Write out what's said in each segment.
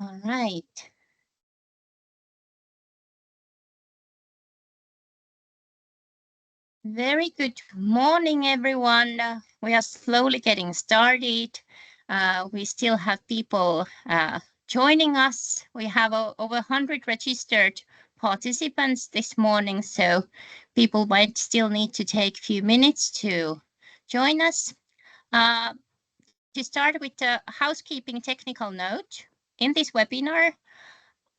All right. Very good morning, everyone. We are slowly getting started. We still have people joining us. We have over 100 registered participants this morning, so people might still need to take a few minutes to join us. To start with a housekeeping technical note, in this webinar,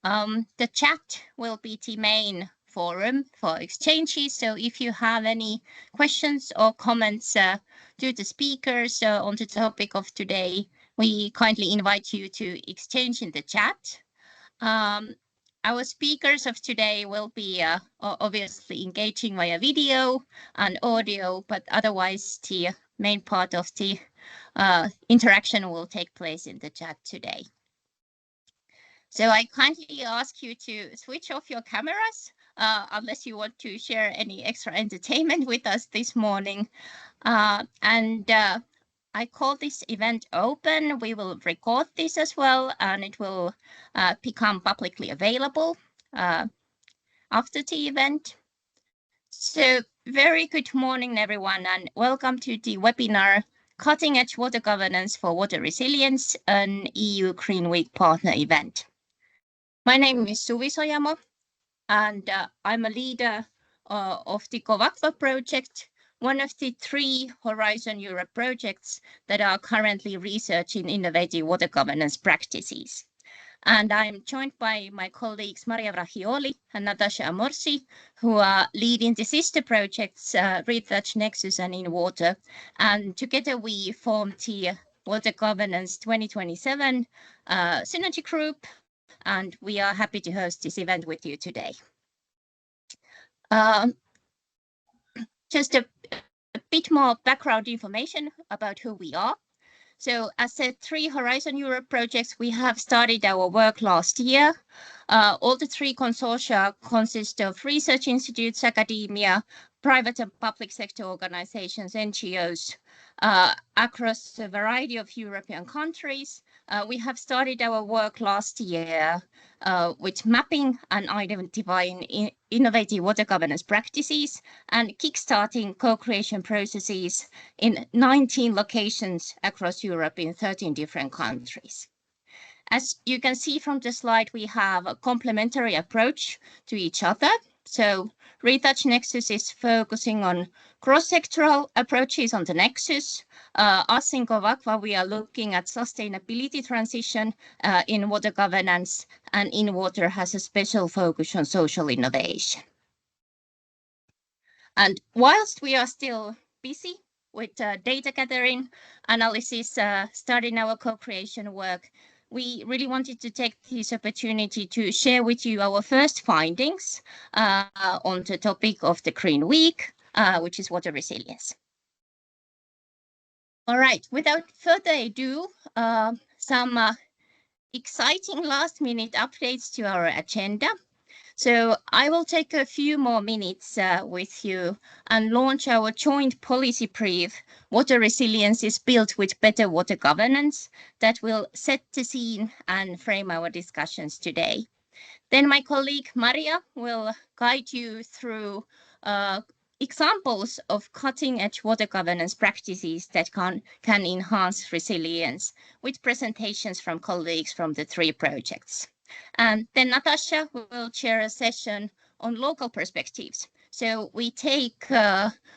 the chat will be the main forum for exchanges. So if you have any questions or comments to the speakers on the topic of today, we kindly invite you to exchange in the chat. Our speakers of today will be obviously engaging via video and audio, but otherwise the main part of the interaction will take place in the chat today. So I kindly ask you to switch off your cameras unless you want to share any extra entertainment with us this morning. I call this event open. We will record this as well, and it will become publicly available after the event. So very good morning, everyone, and welcome to the webinar, Cutting Edge Water Governance for Water Resilience, an EU Green Week partner event. My name is Suvi Sojamo, and I'm a leader of the GOVAQUA project, one of the 3 Horizon Europe projects that are currently researching innovative water governance practices. And I'm joined by my colleagues Maria Vrachioli and Natasha Amorsi, who are leading the sister projects RETOUCH NEXUS and InnWater. And together we form the Water Governance 2027 Synergy Group, and we are happy to host this event with you today. Just a bit more background information about who we are. So as the 3 Horizon Europe projects, we have started our work last year. All the 3 consortia consist of research institutes, academia, private and public sector organizations, NGOs, across a variety of European countries. We have started our work last year with mapping and identifying innovative water governance practices and kickstarting co-creation processes in 19 locations across Europe in 13 different countries. As you can see from the slide, we have a complementary approach to each other. So RETOUCH NEXUS is focusing on cross-sectoral approaches on the nexus. Us in GOVAQUA, we are looking at sustainability transition in water governance, and InnWater has a special focus on social innovation. And whilst we are still busy with data gathering, analysis, starting our co-creation work, we really wanted to take this opportunity to share with you our first findings on the topic of the Green Week, which is water resilience. All right, without further ado, some exciting last-minute updates to our agenda. So I will take a few more minutes with you and launch our joint policy brief, Water Resilience is Built with Better Water Governance, that will set the scene and frame our discussions today. Then my colleague Maria will guide you through examples of cutting-edge water governance practices that can enhance resilience with presentations from colleagues from the 3 projects. And then Natasha will chair a session on local perspectives. So we take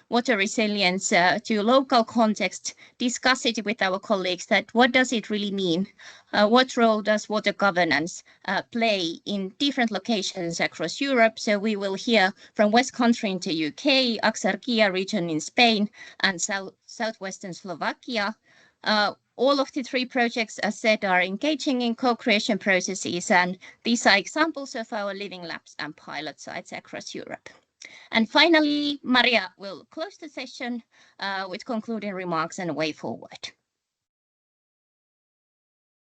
water resilience to local context, discuss it with our colleagues that what does it really mean? What role does water governance play in different locations across Europe? So we will hear from West Country in the UK, García region in Spain, and southwestern Slovakia. All of the 3 projects, as said, are engaging in co-creation processes, and these are examples of our living labs and pilot sites across Europe. And finally, Maria will close the session with concluding remarks and a way forward.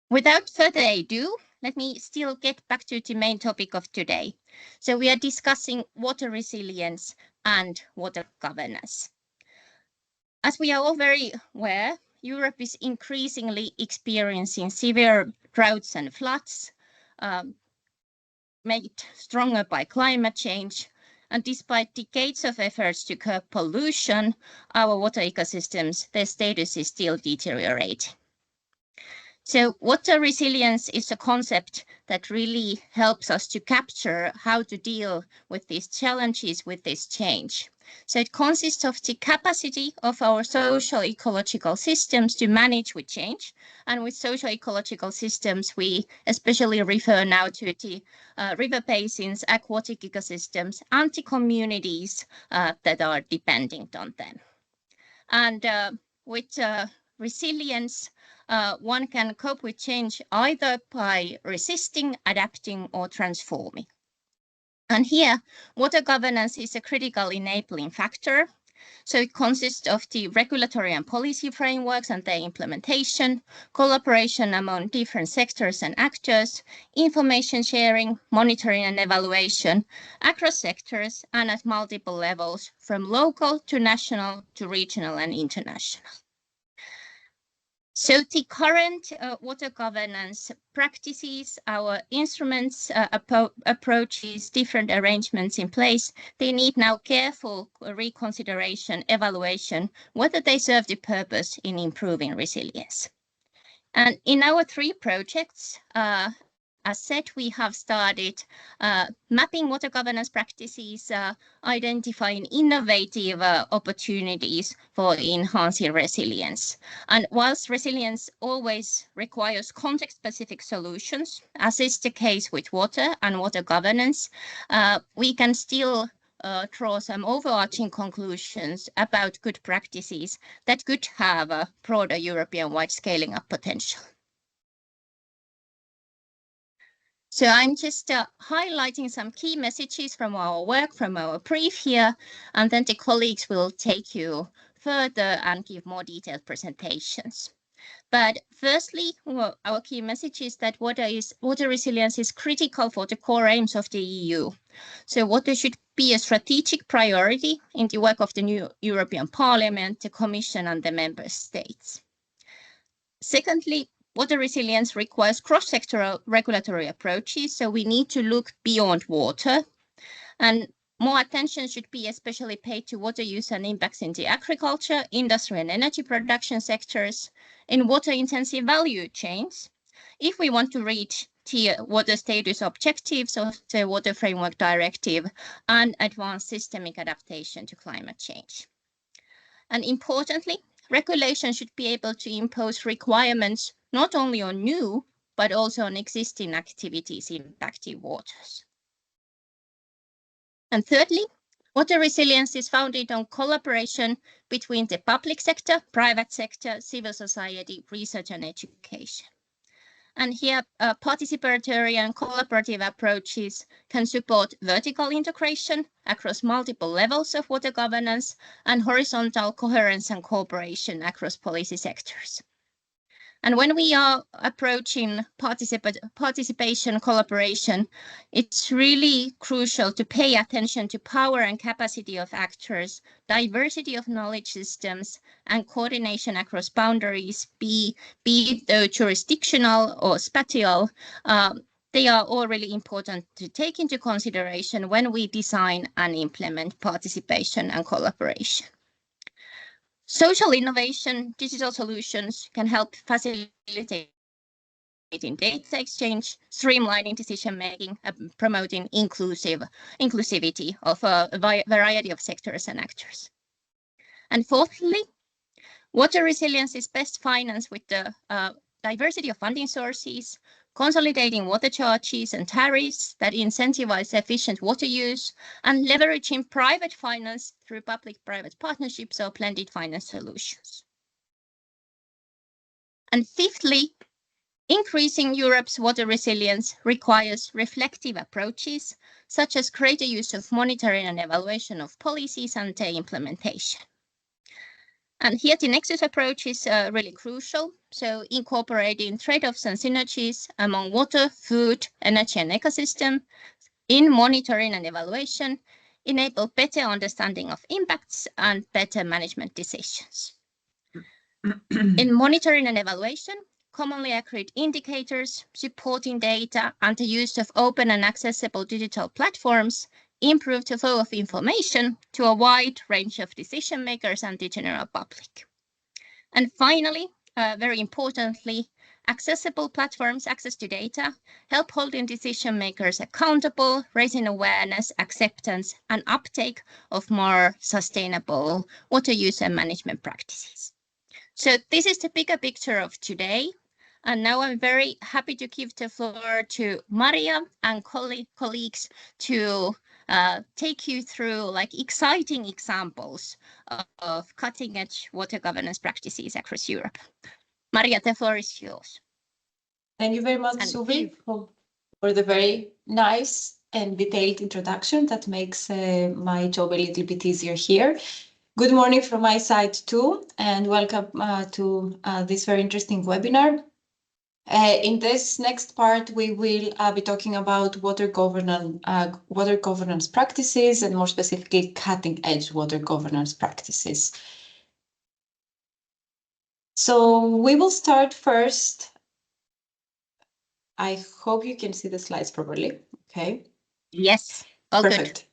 Without further ado, let me still get back to the main topic of today. So we are discussing water resilience and water governance. As we are all very aware, Europe is increasingly experiencing severe droughts and floods, made stronger by climate change. And despite decades of efforts to curb pollution, our water ecosystems, their status is still deteriorating. So water resilience is a concept that really helps us to capture how to deal with these challenges, with this change. So it consists of the capacity of our social ecological systems to manage with change. And with social ecological systems, we especially refer now to the river basins, aquatic ecosystems, and the communities that are dependent on them. And with resilience, one can cope with change either by resisting, adapting, or transforming. And here, water governance is a critical enabling factor. So it consists of the regulatory and policy frameworks and their implementation, collaboration among different sectors and actors, information sharing, monitoring and evaluation across sectors and at multiple levels, from local to national to regional and international. So the current water governance practices, our instruments, approaches, different arrangements in place, they need now careful reconsideration, evaluation, whether they serve the purpose in improving resilience. And in our 3 projects, as said, we have started mapping water governance practices, identifying innovative opportunities for enhancing resilience. And whilst resilience always requires context-specific solutions, as is the case with water and water governance, we can still draw some overarching conclusions about good practices that could have a broader European-wide scaling up potential. So I'm just highlighting some key messages from our work, from our brief here, and then the colleagues will take you further and give more detailed presentations. But firstly, our key message is that water resilience is critical for the core aims of the EU. So water should be a strategic priority in the work of the new European Parliament, the Commission, and the Member States. Secondly, water resilience requires cross-sectoral regulatory approaches, so we need to look beyond water. And more attention should be especially paid to water use and impacts in the agriculture, industry and energy production sectors, in water-intensive value chains, if we want to reach the water status objectives of the Water Framework Directive and advance systemic adaptation to climate change. And importantly, regulation should be able to impose requirements not only on new, but also on existing activities impacting waters. And thirdly, water resilience is founded on collaboration between the public sector, private sector, civil society, research and education. And here, participatory and collaborative approaches can support vertical integration across multiple levels of water governance and horizontal coherence and cooperation across policy sectors. And when we are approaching participation collaboration, it's really crucial to pay attention to power and capacity of actors, diversity of knowledge systems, and coordination across boundaries, be it jurisdictional or spatial. They are all really important to take into consideration when we design and implement participation and collaboration. Social innovation, digital solutions can help facilitate data exchange, streamlining decision-making, and promoting inclusivity of a variety of sectors and actors. And fourthly, water resilience is best financed with the diversity of funding sources, consolidating water charges and tariffs that incentivize efficient water use, and leveraging private finance through public-private partnerships or blended finance solutions. And fifthly, increasing Europe's water resilience requires reflective approaches, such as greater use of monitoring and evaluation of policies and their implementation. And here the Nexus approach is really crucial. So incorporating trade-offs and synergies among water, food, energy and ecosystem in monitoring and evaluation enable better understanding of impacts and better management decisions. In monitoring and evaluation, commonly agreed indicators, supporting data, and the use of open and accessible digital platforms improve the flow of information to a wide range of decision makers and the general public. And finally, very importantly, accessible platforms, access to data, help holding decision makers accountable, raising awareness, acceptance, and uptake of more sustainable water use and management practices. So this is the bigger picture of today. And now I'm very happy to give the floor to Maria and colleagues to take you through exciting examples of cutting-edge water governance practices across Europe. Maria, the floor is yours. Thank you very much, Suvi, for the very nice and detailed introduction that makes my job a little bit easier here. Good morning from my side too, and welcome to this very interesting webinar. In this next part, we will be talking about water governance practices, and more specifically, cutting-edge water governance practices. So we will start first. I hope you can see the slides properly. Okay. Yes. All perfect. Good.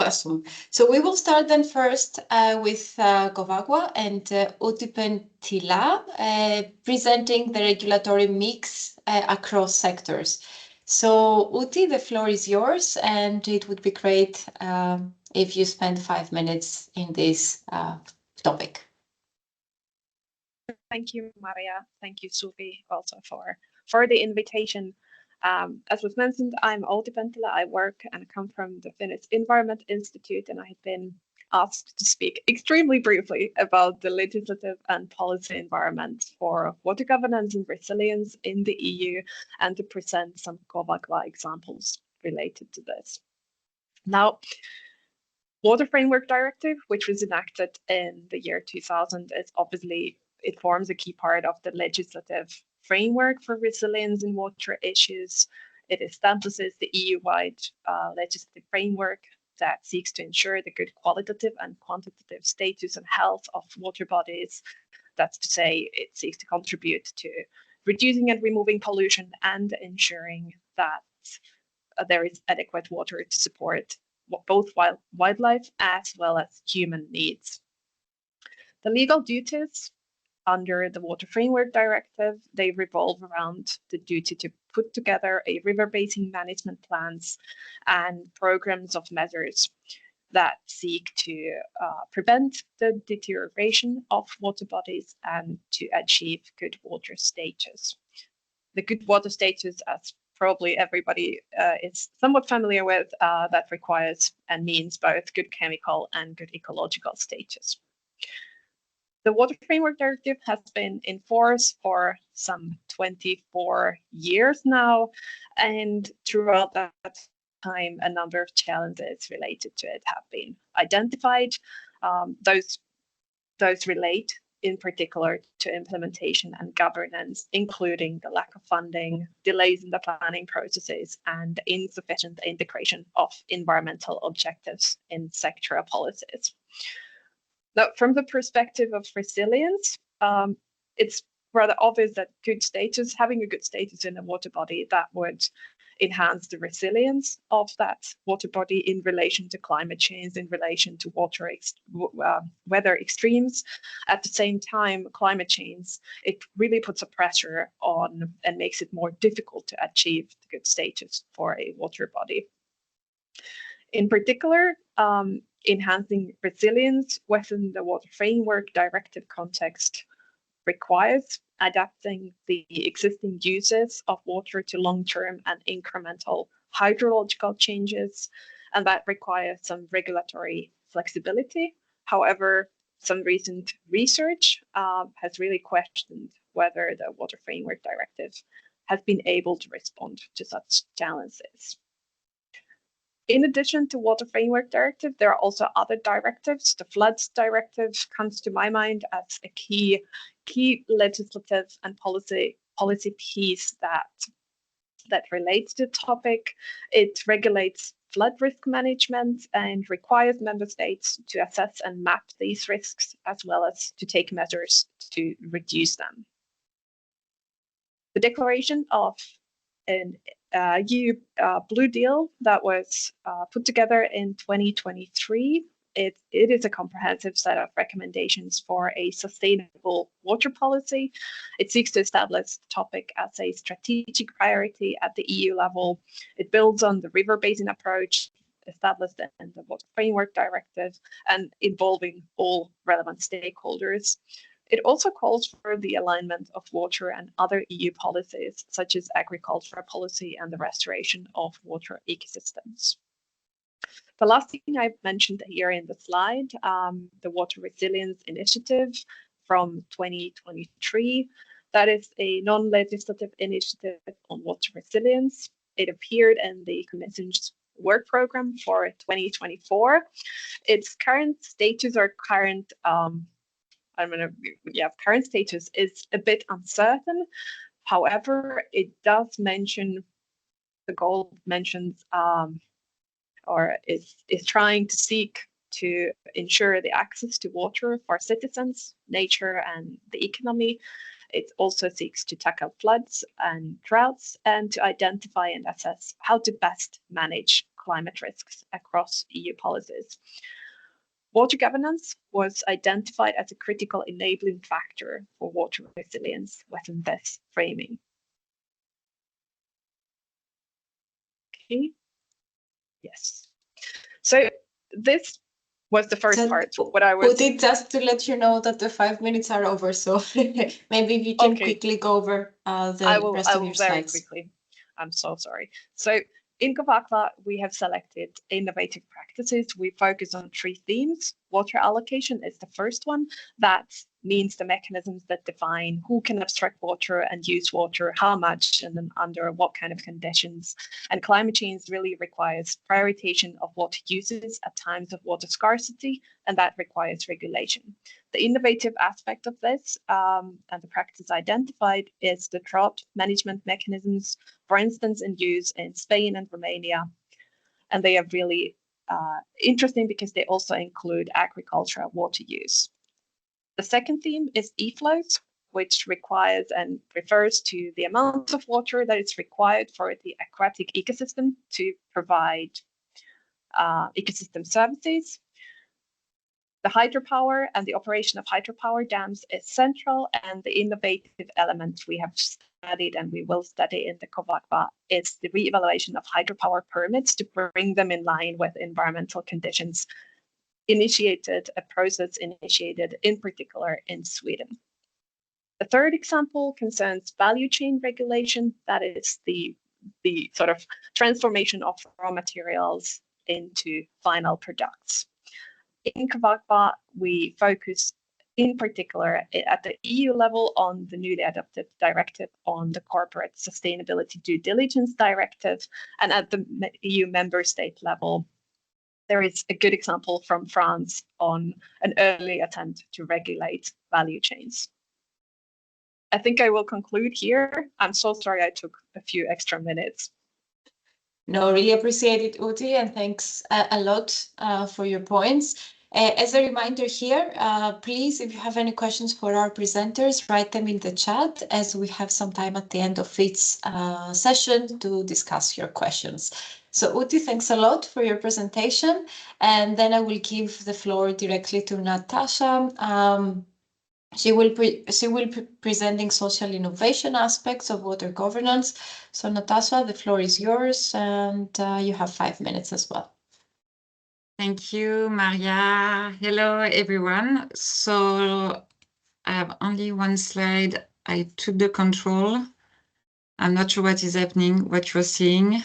Awesome. So we will start then first with GOVAQUA and Outi Penttilä presenting the regulatory mix across sectors. So Outi, the floor is yours, and it would be great if you spend 5 minutes in this topic. Thank you, Maria. Thank you, Suvi, also for the invitation. As was mentioned, I'm Outi Penttilä. I work and come from the Finnish Environment Institute, and I have been asked to speak extremely briefly about the legislative and policy environment for water governance and resilience in the EU, and to present some GOVAQUA examples related to this. Now, Water Framework Directive, which was enacted in the year 2000, is obviously, it forms a key part of the legislative framework for resilience in water issues. It establishes the EU-wide legislative framework that seeks to ensure the good qualitative and quantitative status and health of water bodies. That's to say, it seeks to contribute to reducing and removing pollution and ensuring that there is adequate water to support both wildlife as well as human needs. The legal duties under the Water Framework Directive, they revolve around the duty to put together a river basin management plans and programs of measures that seek to prevent the deterioration of water bodies and to achieve good water status. The good water status, as probably everybody is somewhat familiar with, that requires and means both good chemical and good ecological status. The Water Framework Directive has been in force for some 24 years now, and throughout that time, a number of challenges related to it have been identified. Those relate in particular to implementation and governance, including the lack of funding, delays in the planning processes, and insufficient integration of environmental objectives in sectoral policies. Now, from the perspective of resilience, it's rather obvious that having a good status in a water body, that would enhance the resilience of that water body in relation to climate change, in relation to weather extremes. At the same time, climate change, it really puts a pressure on and makes it more difficult to achieve the good status for a water body. In particular, enhancing resilience within the Water Framework Directive context requires adapting the existing uses of water to long-term and incremental hydrological changes, and that requires some regulatory flexibility. However, some recent research has really questioned whether the Water Framework Directive has been able to respond to such challenges. In addition to Water Framework Directive, there are also other directives. The Floods Directive comes to my mind as a key legislative and policy piece that relates to the topic. It regulates flood risk management and requires member states to assess and map these risks, as well as to take measures to reduce them. The declaration of an EU Blue Deal that was put together in 2023. It is a comprehensive set of recommendations for a sustainable water policy. It seeks to establish the topic as a strategic priority at the EU level. It builds on the river basin approach established in the Water Framework Directive and involving all relevant stakeholders. It also calls for the alignment of water and other EU policies, such as agricultural policy and the restoration of water ecosystems. The last thing I've mentioned here in the slide, the Water Resilience Initiative from 2023, that is a non-legislative initiative on water resilience. It appeared in the Commission's work program for 2024. Its current status or current current status is a bit uncertain. However, it does mention, the goal mentions or is trying to seek to ensure the access to water for citizens, nature, and the economy. It also seeks to tackle floods and droughts and to identify and assess how to best manage climate risks across EU policies. Water governance was identified as a critical enabling factor for water resilience within this framing. Okay. Yes. So this was the first part. What I was just to let you know that the 5 minutes are over, so maybe we can quickly go over the rest of your slides. Very quickly. I'm so sorry. So in GOVAQUA, we have selected innovative practices. We focus on 3 themes. Water allocation is the first one. That means the mechanisms that define who can abstract water and use water, how much, and then under what kind of conditions. And climate change really requires prioritization of water uses at times of water scarcity, and that requires regulation. The innovative aspect of this and the practice identified is the drought management mechanisms, for instance, in use in Spain and Romania. And they are really interesting because they also include agricultural water use. The second theme is e-flows, which requires and refers to the amount of water that is required for the aquatic ecosystem to provide ecosystem services. The hydropower and the operation of hydropower dams is central, and the innovative element we have studied and we will study in the GOVAQUA is the re-evaluation of hydropower permits to bring them in line with environmental conditions. A process initiated in particular in Sweden. The third example concerns value chain regulation, that is the sort of transformation of raw materials into final products. In GOVAQUA, we focus in particular at the EU level on the newly adopted directive on the corporate sustainability due diligence directive, and at the EU member state level, there is a good example from France on an early attempt to regulate value chains. I think I will conclude here. I'm so sorry I took a few extra minutes. No, really appreciate it, Outi, and thanks a lot for your points. As a reminder here, please, if you have any questions for our presenters, write them in the chat, as we have some time at the end of each session to discuss your questions. So Outi, thanks a lot for your presentation. And then I will give the floor directly to Natasha. She will be presenting social innovation aspects of water governance. So Natasha, the floor is yours, and you have 5 minutes as well. Thank you, Maria. Hello, everyone. So I have only one slide. I took the control. I'm not sure what is happening, what you're seeing.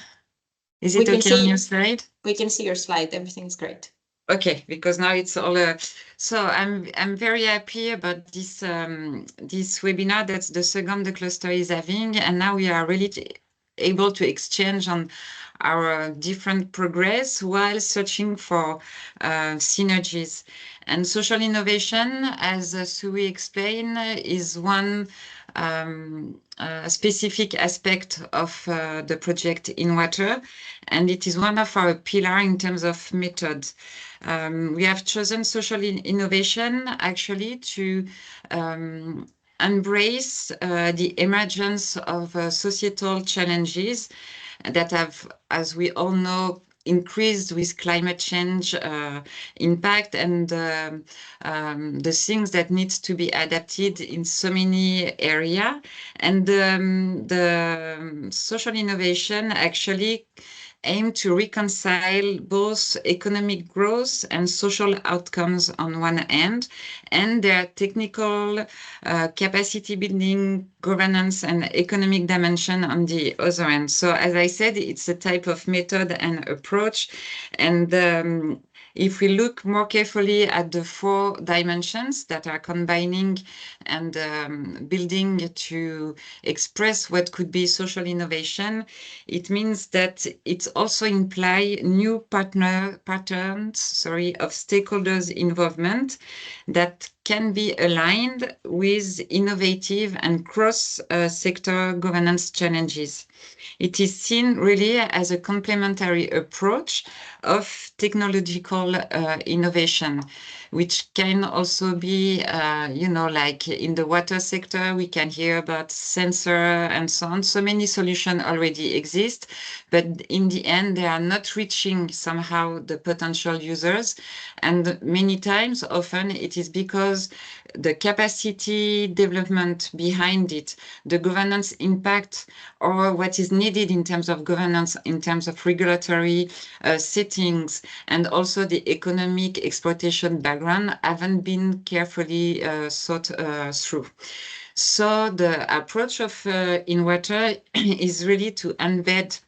Is it okay on your slide? We can see your slide. Everything is great. Okay, because now it's all. So I'm very happy about this this webinar. That's the second the cluster is having, and now we are really able to exchange on our different progress while searching for synergies. And social innovation, as Suvi explained, is one specific aspect of the project InnWater, and it is one of our pillars in terms of method. We have chosen social innovation actually to embrace the emergence of societal challenges that have, as we all know, increased with climate change impact and the things that needs to be adapted in so many areas. And the social innovation actually aim to reconcile both economic growth and social outcomes on one hand, and their technical capacity building, governance, and economic dimension on the other hand. So as I said, it's a type of method and approach. And if we look more carefully at the 4 dimensions that are combining and building to express what could be social innovation, it means that it also implies new patterns of stakeholders' involvement that can be aligned with innovative and cross-sector governance challenges. It is seen really as a complementary approach of technological innovation, which can also be, like in the water sector, we can hear about sensor and so on. So many solutions already exist, but in the end, they are not reaching somehow the potential users. And many times, often, it is because the capacity development behind it, the governance impact, or what is needed in terms of governance, in terms of regulatory settings, and also the economic exploitation background haven't been carefully thought through. So the approach of InnWater is really to embed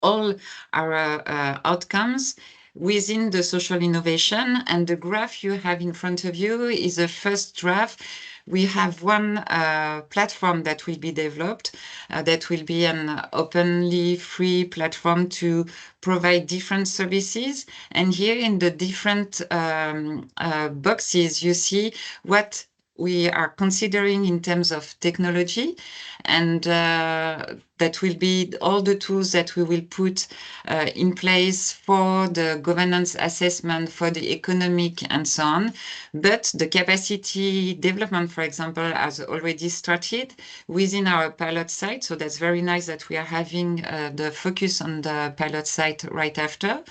all our outcomes within the social innovation. And the graph you have in front of you is a first draft. We have one platform that will be developed, that will be an openly free platform to provide different services. And here in the different boxes, you see what we are considering in terms of technology, and that will be all the tools that we will put in place for the governance assessment, for the economic and so on. But the capacity development, for example, has already started within our pilot site. So that's very nice that we are having the focus on the pilot site right after.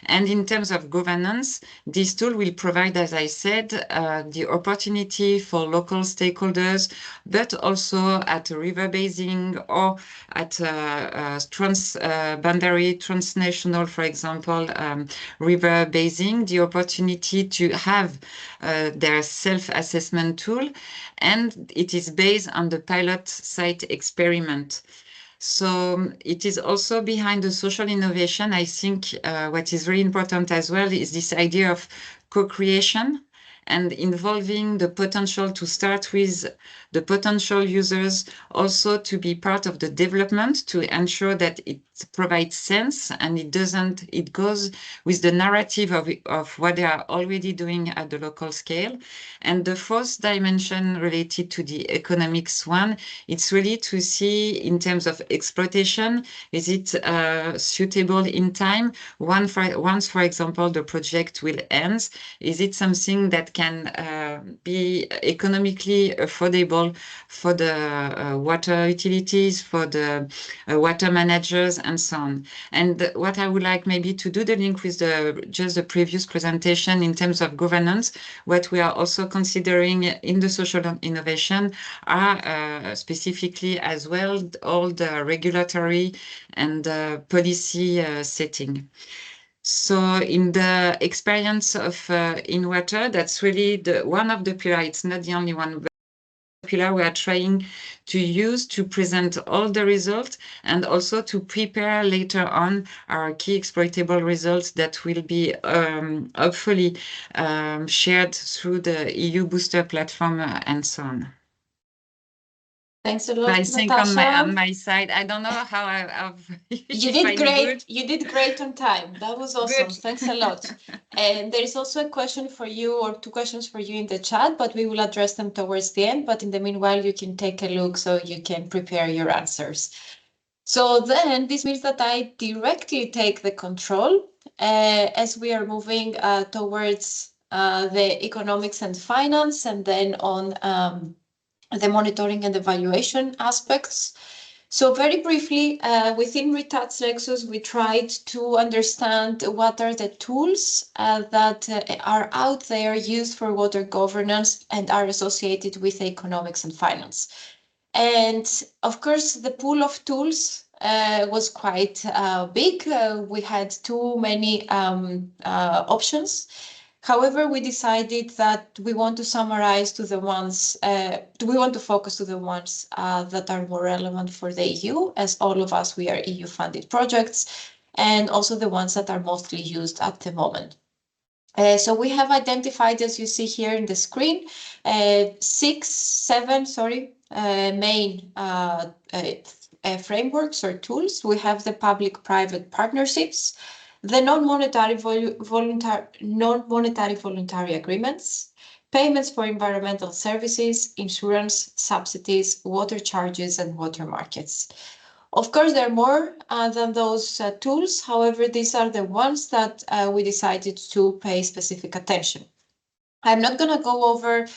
And in terms of governance, this tool will provide, as I said, the opportunity for local stakeholders, but also at river basin or at boundary transnational, for example, river basin, the opportunity to have their self-assessment tool. And it is based on the pilot site experiment. So it is also behind the social innovation. I think what is really important as well is this idea of co-creation and involving the potential to start with the potential users, also to be part of the development to ensure that it provides sense and it goes with the narrative of what they are already doing at the local scale. And the 4th dimension related to the economics one, it's really to see in terms of exploitation, is it suitable in time? Once, for example, the project will end, is it something that can be economically affordable for the water utilities, for the water managers, and so on. And what I would like maybe to do the link with just the previous presentation in terms of governance, what we are also considering in the social innovation are specifically as well all the regulatory and policy setting. So in the experience of InnWater, that's really one of the pillars. It's not the only one, but the pillar we are trying to use to present all the results and also to prepare later on our key exploitable results that will be hopefully shared through the EU Booster platform and so on. Thanks a lot, I think on my side, I don't know how I've you did great. Good. You did great on time. That was awesome. Good. Thanks a lot. And there is also a question for you, or 2 questions for you in the chat, but we will address them towards the end. But in the meanwhile, you can take a look so you can prepare your answers. So then this means that I directly take the control as we are moving towards the economics and finance, and then on the monitoring and evaluation aspects. So very briefly, within RETOUCH NEXUS, we tried to understand what are the tools that are out there used for water governance and are associated with economics and finance. And of course, the pool of tools was quite big. We had too many options. However, we decided that we want to summarize to the ones, we want to focus to the ones that are more relevant for the EU, as all of us, we are EU-funded projects, and also the ones that are mostly used at the moment. So we have identified, as you see here in the screen, seven main frameworks or tools. We have the public-private partnerships, the non-monetary voluntary agreements, payments for environmental services, insurance, subsidies, water charges, and water markets. Of course, there are more than those tools. However, these are the ones that we decided to pay specific attention. I'm not going to go over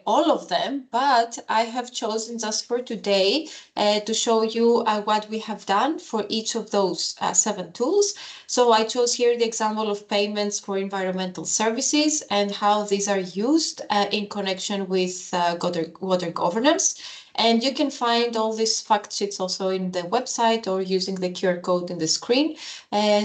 all of them, but I have chosen just for today to show you what we have done for each of those 7 tools. So I chose here the example of payments for environmental services and how these are used in connection with water governance. And you can find all these fact sheets also in the website or using the QR code in the screen.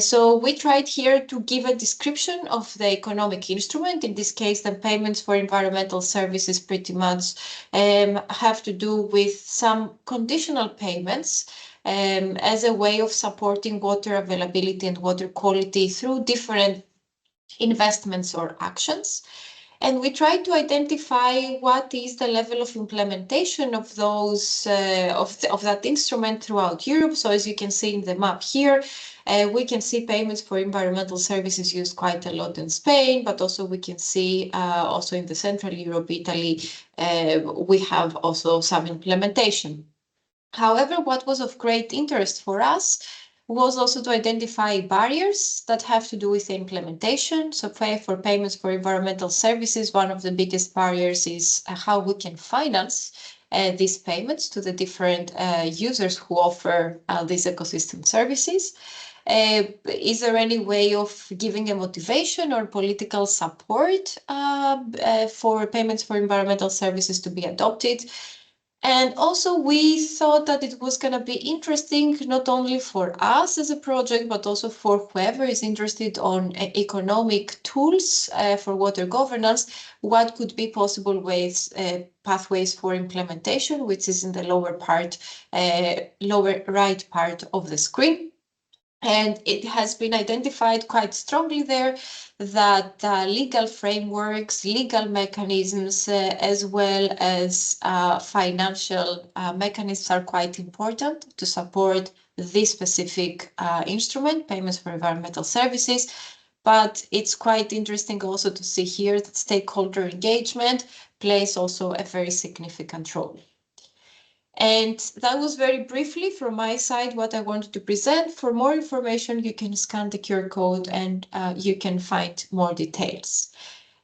So we tried here to give a description of the economic instrument. In this case, the payments for environmental services pretty much have to do with some conditional payments as a way of supporting water availability and water quality through different investments or actions. And we try to identify what is the level of implementation of those of that instrument throughout Europe. So as you can see in the map here, we can see payments for environmental services used quite a lot in Spain, but also we can see also in the Central Europe, Italy, we have also some implementation. However, what was of great interest for us was also to identify barriers that have to do with the implementation. So for payments for environmental services, one of the biggest barriers is how we can finance these payments to the different users who offer these ecosystem services. Is there any way of giving a motivation or political support for payments for environmental services to be adopted? And also we thought that it was going to be interesting, not only for us as a project, but also for whoever is interested on economic tools for water governance, what could be possible ways, pathways for implementation, which is in the lower right part of the screen. And it has been identified quite strongly there that legal frameworks, legal mechanisms, as well as financial mechanisms are quite important to support this specific instrument, payments for environmental services. But it's quite interesting also to see here that stakeholder engagement plays also a very significant role. And that was very briefly from my side what I wanted to present. For more information, you can scan the QR code and you can find more details.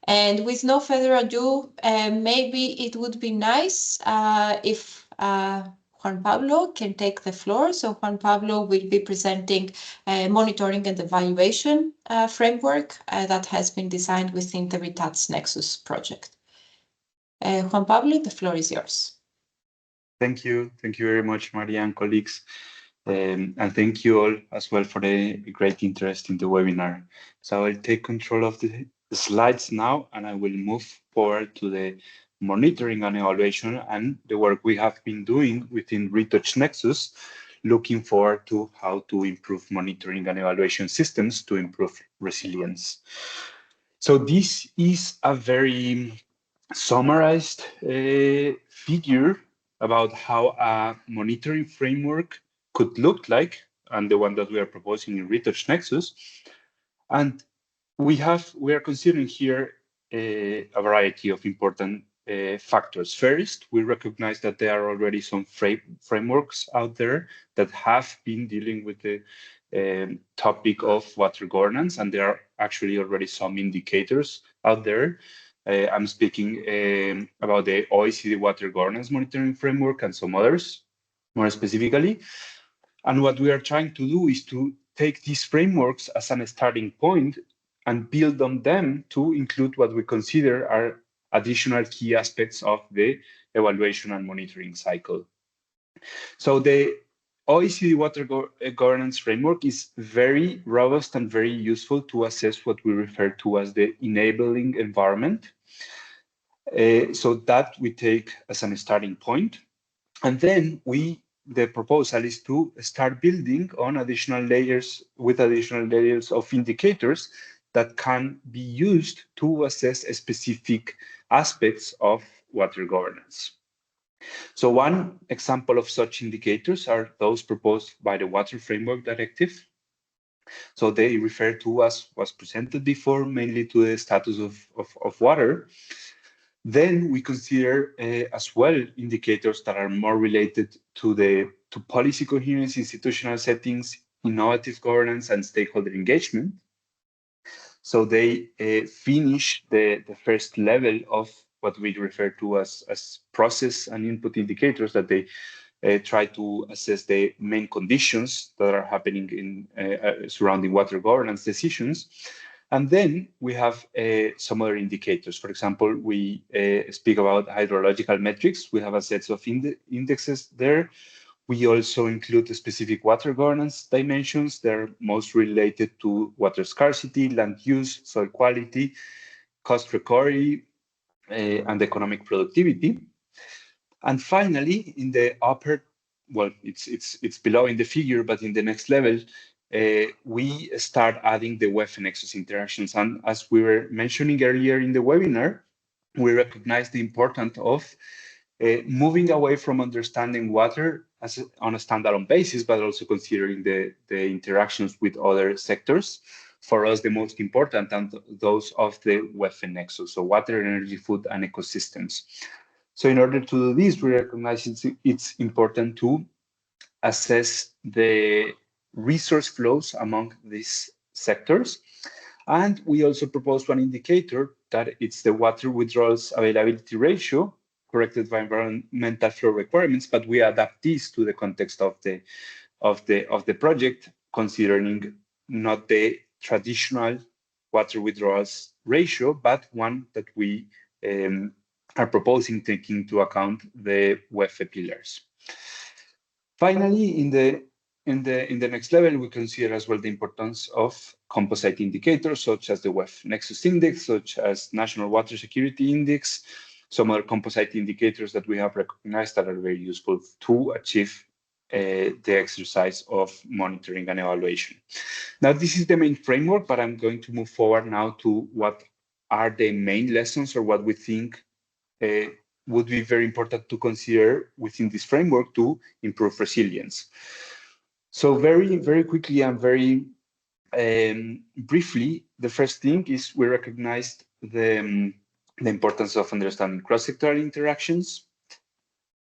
And with no further ado, maybe it would be nice if Juan Pablo can take the floor. So Juan Pablo will be presenting a monitoring and evaluation framework that has been designed within the RETOUCH NEXUS project. Juan Pablo, the floor is yours. Thank you. Thank you very much, Maria and colleagues. And thank you all as well for the great interest in the webinar. So I'll take control of the slides now, and I will move forward to the monitoring and evaluation and the work we have been doing within RETOUCH NEXUS, looking forward to how to improve monitoring and evaluation systems to improve resilience. So this is a very summarized figure about how a monitoring framework could look like, and the one that we are proposing in RETOUCH NEXUS. And we are considering here a variety of important factors. First, we recognize that there are already some frameworks out there that have been dealing with the topic of water governance, and there are actually already some indicators out there I'm speaking about the OECD Water Governance Monitoring Framework and some others, more specifically. And what we are trying to do is to take these frameworks as a starting point and build on them to include what we consider are additional key aspects of the evaluation and monitoring cycle. So the OECD Water Governance Framework is very robust and very useful to assess what we refer to as the enabling environment. So that we take as a starting point. And then the proposal is to start building on additional layers of indicators that can be used to assess specific aspects of water governance. So one example of such indicators are those proposed by the Water Framework Directive. So they refer to, as was presented before, mainly to the status of water. Then we consider as well indicators that are more related to policy coherence, institutional settings, innovative governance, and stakeholder engagement. So they finish the first level of what we refer to as process and input indicators, that they try to assess the main conditions that are happening in surrounding water governance decisions. And then we have some other indicators. For example, we speak about hydrological metrics. We have a set of indexes there. We also include the specific water governance dimensions. They're most related to water scarcity, land use, soil quality, cost recovery, and economic productivity. And finally, in the upper, well, it's below in the figure, but in the next level, we start adding the WEF nexus interactions. And as we were mentioning earlier in the webinar, we recognize the importance of moving away from understanding water on a standalone basis, but also considering the interactions with other sectors. For us, the most important and those of the WEF nexus, so water, energy, food, and ecosystems. So in order to do this, we recognize it's important to assess the resource flows among these sectors. And we also propose one indicator that it's the water withdrawals availability ratio, corrected by environmental flow requirements, but we adapt this to the context of the project, considering not the traditional water withdrawals ratio, but one that we are proposing taking into account the WEF pillars. Finally, in the next level, we consider as well the importance of composite indicators, such as the WEF Nexus Index, such as National Water Security Index, some other composite indicators that we have recognized that are very useful to achieve the exercise of monitoring and evaluation. Now, this is the main framework, but I'm going to move forward now to what are the main lessons or what we think would be very important to consider within this framework to improve resilience. So very, very quickly and very briefly, the first thing is we recognized the importance of understanding cross-sectoral interactions.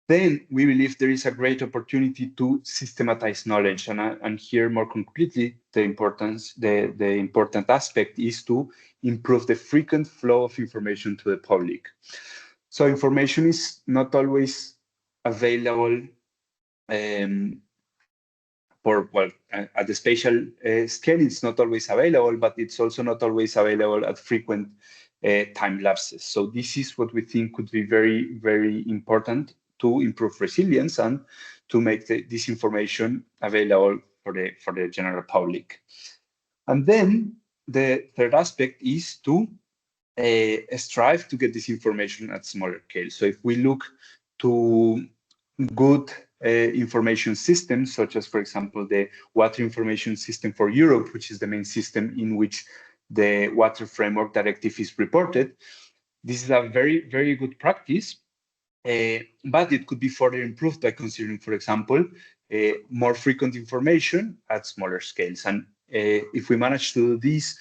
Then we believe there is a great opportunity to systematize knowledge, and here more concretely, the important aspect is to improve the frequent flow of information to the public. So information is not always available at the spatial scale, it's not always available, but it's also not always available at frequent time lapses. So this is what we think could be very, very important to improve resilience and to make this information available for the general public. And then the third aspect is to strive to get this information at smaller scale. So if we look to good information systems, such as, for example, the Water Information System for Europe, which is the main system in which the Water Framework Directive is reported, this is a very, very good practice, but it could be further improved by considering, for example, more frequent information at smaller scales. And if we manage to do this,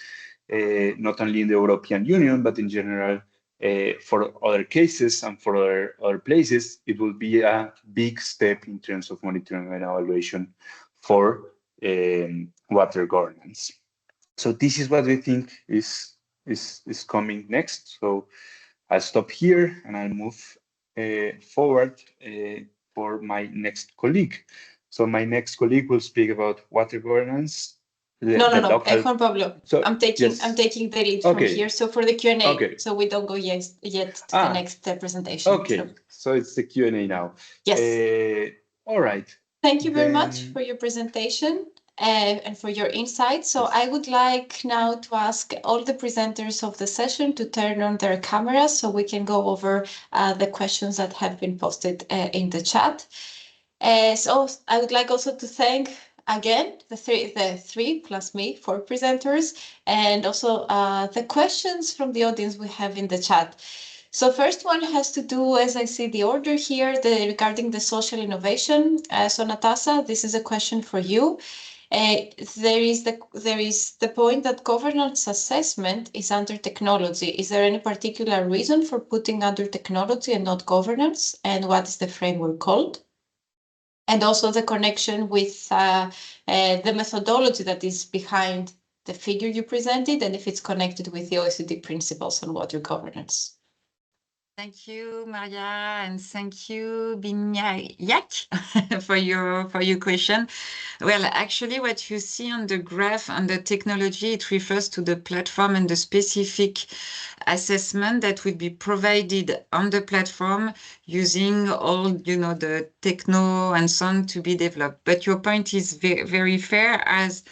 not only in the European Union, but in general, for other cases and for other places, it will be a big step in terms of monitoring and evaluation for water governance. So this is what we think is coming next. So I'll stop here and I'll move forward for my next colleague. So my next colleague will speak about water governance. No, Juan Pablo. So, I'm taking the lead from here. So for the Q&A, so we don't go yet to the next presentation. Okay, so it's the Q&A now. Yes. All right. Thank you very much for your presentation and for your insights. So I would like now to ask all the presenters of the session to turn on their cameras so we can go over the questions that have been posted in the chat. So I would like also to thank again the three plus me, 4 presenters, and also the questions from the audience we have in the chat. So first one has to do, as I see the order here, regarding the social innovation. So Natasha, this is a question for you. There is the point that governance assessment is under technology. Is there any particular reason for putting under technology and not governance? And what is the framework called? And also the connection with the methodology that is behind the figure you presented, and if it's connected with the OECD principles on water governance. Thank you, Maria, and thank you, Binyak, for your question. Well, actually, what you see on the graph on the technology, it refers to the platform and the specific assessment that will be provided on the platform using all, the techno and so on to be developed. But your point is very fair, as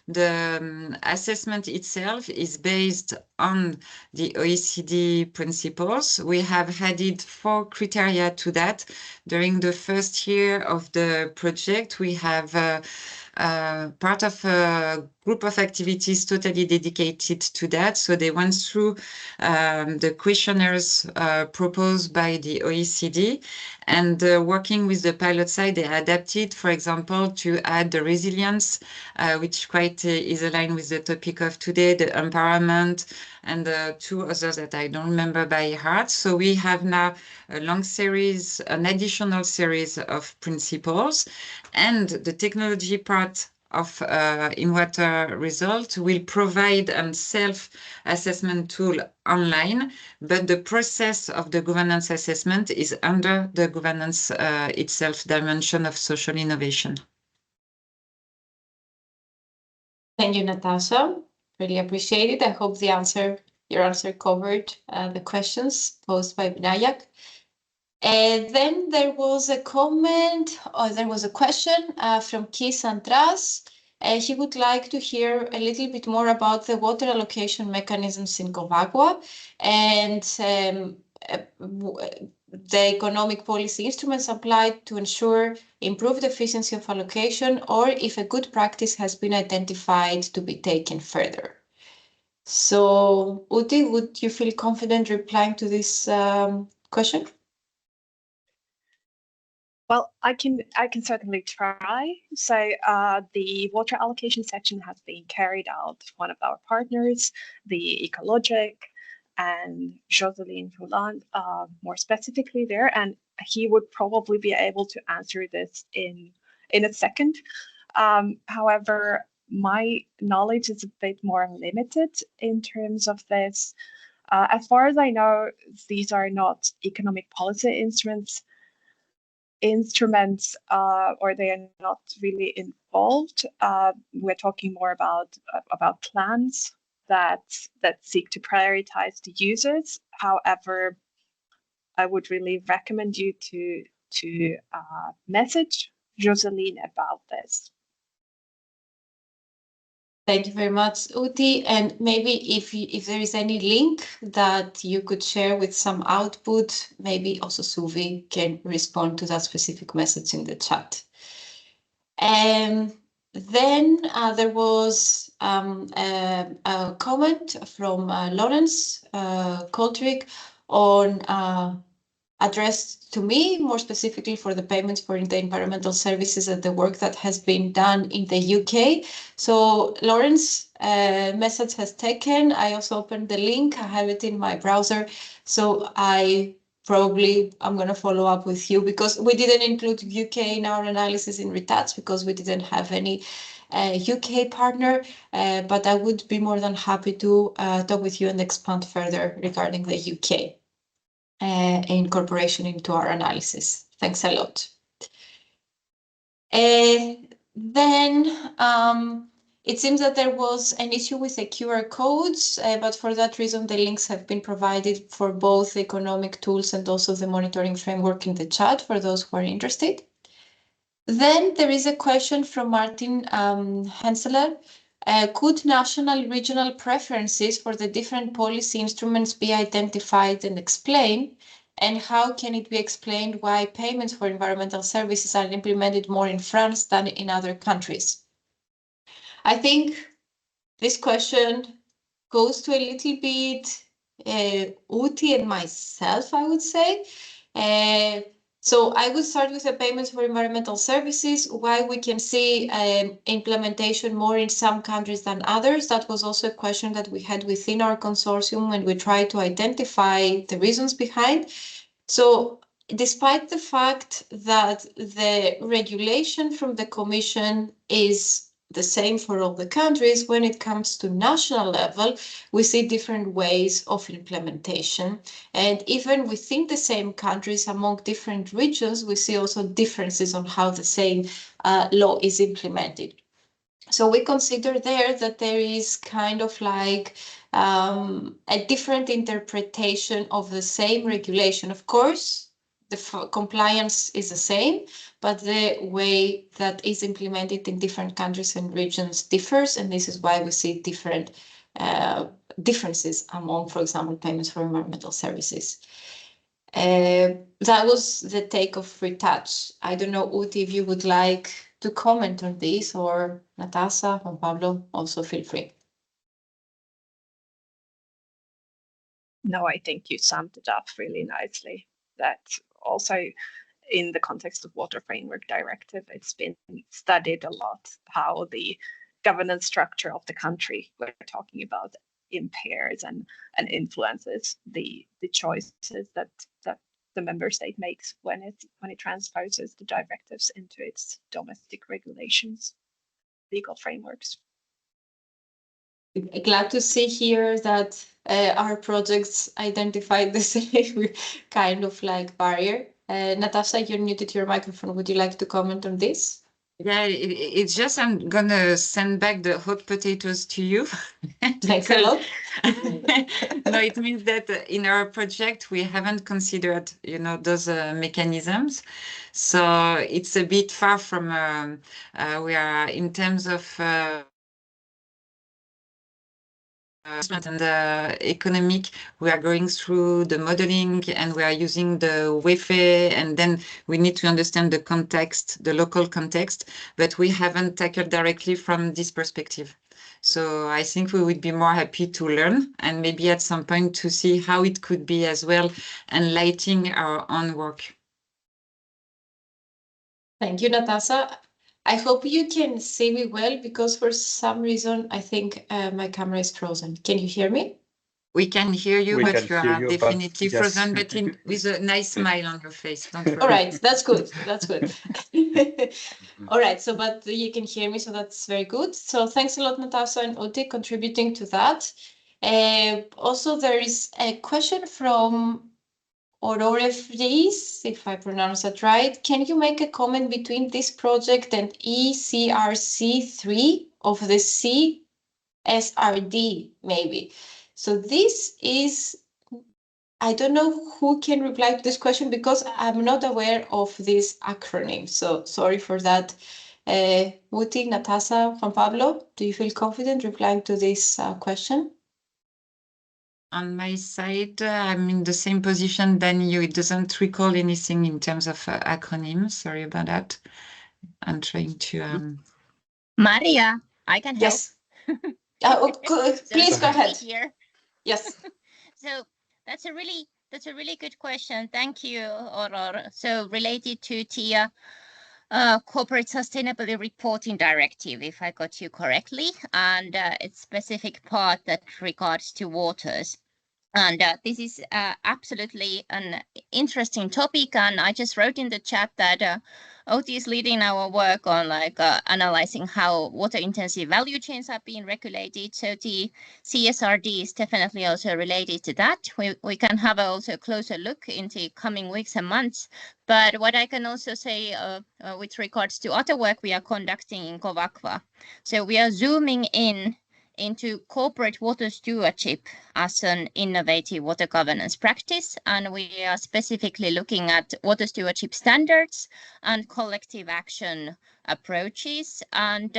the assessment itself is based on the OECD principles. We have added 4 criteria to that. During the first year of the project, we have part of a group of activities totally dedicated to that. So they went through the questionnaires proposed by the OECD, and working with the pilot side, they adapted, for example, to add the resilience, which quite is aligned with the topic of today, the empowerment, and 2 others that I don't remember by heart. So we have now a long series, an additional series of principles, and the technology part of InnWater result will provide a self-assessment tool online, but the process of the governance assessment is under the governance itself dimension of social innovation. Thank you, Natasha. Really appreciate it. I hope your answer covered the questions posed by Binayak. Then there was a comment, or there was a question from Keith Andras. He would like to hear a little bit more about the water allocation mechanisms in GOVAQUA and the economic policy instruments applied to ensure improved efficiency of allocation, or if a good practice has been identified to be taken further. So, Outi, would you feel confident replying to this question? Well, I can certainly try. So the water allocation section has been carried out with one of our partners, the Ecologic, and Joseline Rouland, more specifically there, and he would probably be able to answer this in a second. However, my knowledge is a bit more limited in terms of this. As far as I know, these are not economic policy instruments, or they are not really involved. We're talking more about plans that seek to prioritize the users. However, I would really recommend you to message Joseline about this. Thank you very much, Outi. And maybe if there is any link that you could share with some output, maybe also Suvi can respond to that specific message in the chat. And then there was a comment from Lawrence Coltrick on addressed to me, more specifically for the payments for the environmental services and the work that has been done in the UK. So Lawrence message has taken. I also opened the link. I have it in my browser. So I'm going to follow up with you, because we didn't include UK in our analysis in RETOUCH because we didn't have any UK partner, but I would be more than happy to talk with you and expand further regarding the UK. incorporation into our analysis. Thanks a lot. It seems that there was an issue with the QR codes, but for that reason, the links have been provided for both economic tools and also the monitoring framework in the chat for those who are interested. Then there is a question from Martin Henseler. Could national regional preferences for the different policy instruments be identified and explained? And how can it be explained why payments for environmental services are implemented more in France than in other countries? I think this question goes to a little bit Outi and myself, I would say. So I would start with the payments for environmental services, why we can see implementation more in some countries than others. That was also a question that we had within our consortium when we tried to identify the reasons behind. So despite the fact that the regulation from the Commission is the same for all the countries, when it comes to national level, we see different ways of implementation. And even within the same countries, among different regions, we see also differences on how the same law is implemented. So we consider there that there is kind of like a different interpretation of the same regulation. Of course, the compliance is the same, but the way that is implemented in different countries and regions differs, and this is why we see different differences among, for example, payments for environmental services. That was the take of RETOUCH. I don't know, Outi, if you would like to comment on this, or Natasha, Juan Pablo, also feel free. No, I think you summed it up really nicely. That also in the context of Water Framework Directive, it's been studied a lot how the governance structure of the country we're talking about impairs and influences the choices that the member state makes when it transposes the directives into its domestic regulations, legal frameworks. Glad to see here that our projects identified the same kind of like barrier. Natasha, you're muted to your microphone. Would you like to comment on this? Yeah, it's just I'm gonna send back the hot potatoes to you. Thanks a lot. No, it means that in our project we haven't considered, those mechanisms. So it's a bit far from. We are in terms of. And the economic, we are going through the modeling and we are using the WEFE, and then we need to understand the context, the local context, but we haven't tackled directly from this perspective. So I think we would be more happy to learn and maybe at some point to see how it could be as well enlightening our own work. Thank you, Natasha. I hope you can see me well, because for some reason, I think my camera is frozen. Can you hear me? We can hear you, but you are definitely frozen, yes. but with a nice smile on your face. Don't worry. All right, that's good. That's good. All right, so but you can hear me, so that's very good. So thanks a lot, Natasha and Outi, contributing to that. Also, there is a question from Aurore Fries, if I pronounce that right. Can you make a comment between this project and ECRC3 of the CSRD, maybe? So this is, I don't know who can reply to this question because I'm not aware of this acronym. So sorry for that. Outi, Natasha, Juan Pablo, do you feel confident replying to this question? On my side, I'm in the same position than you. It doesn't recall anything in terms of acronyms. Sorry about that. I'm trying to. Maria, I can help. Yes. Please go ahead. Here. Yes. So that's a really good question. Thank you, Aurora. So related to TIA Corporate Sustainability Reporting Directive, if I got you correctly, and its specific part that regards to waters. And this is absolutely an interesting topic. And I just wrote in the chat that Outi is leading our work on analyzing how water-intensive value chains are being regulated. So the CSRD is definitely also related to that. We can have also a closer look in the coming weeks and months. But what I can also say with regards to other work we are conducting in GOVAQUA. So we are zooming into corporate water stewardship as an innovative water governance practice. And we are specifically looking at water stewardship standards and collective action approaches. And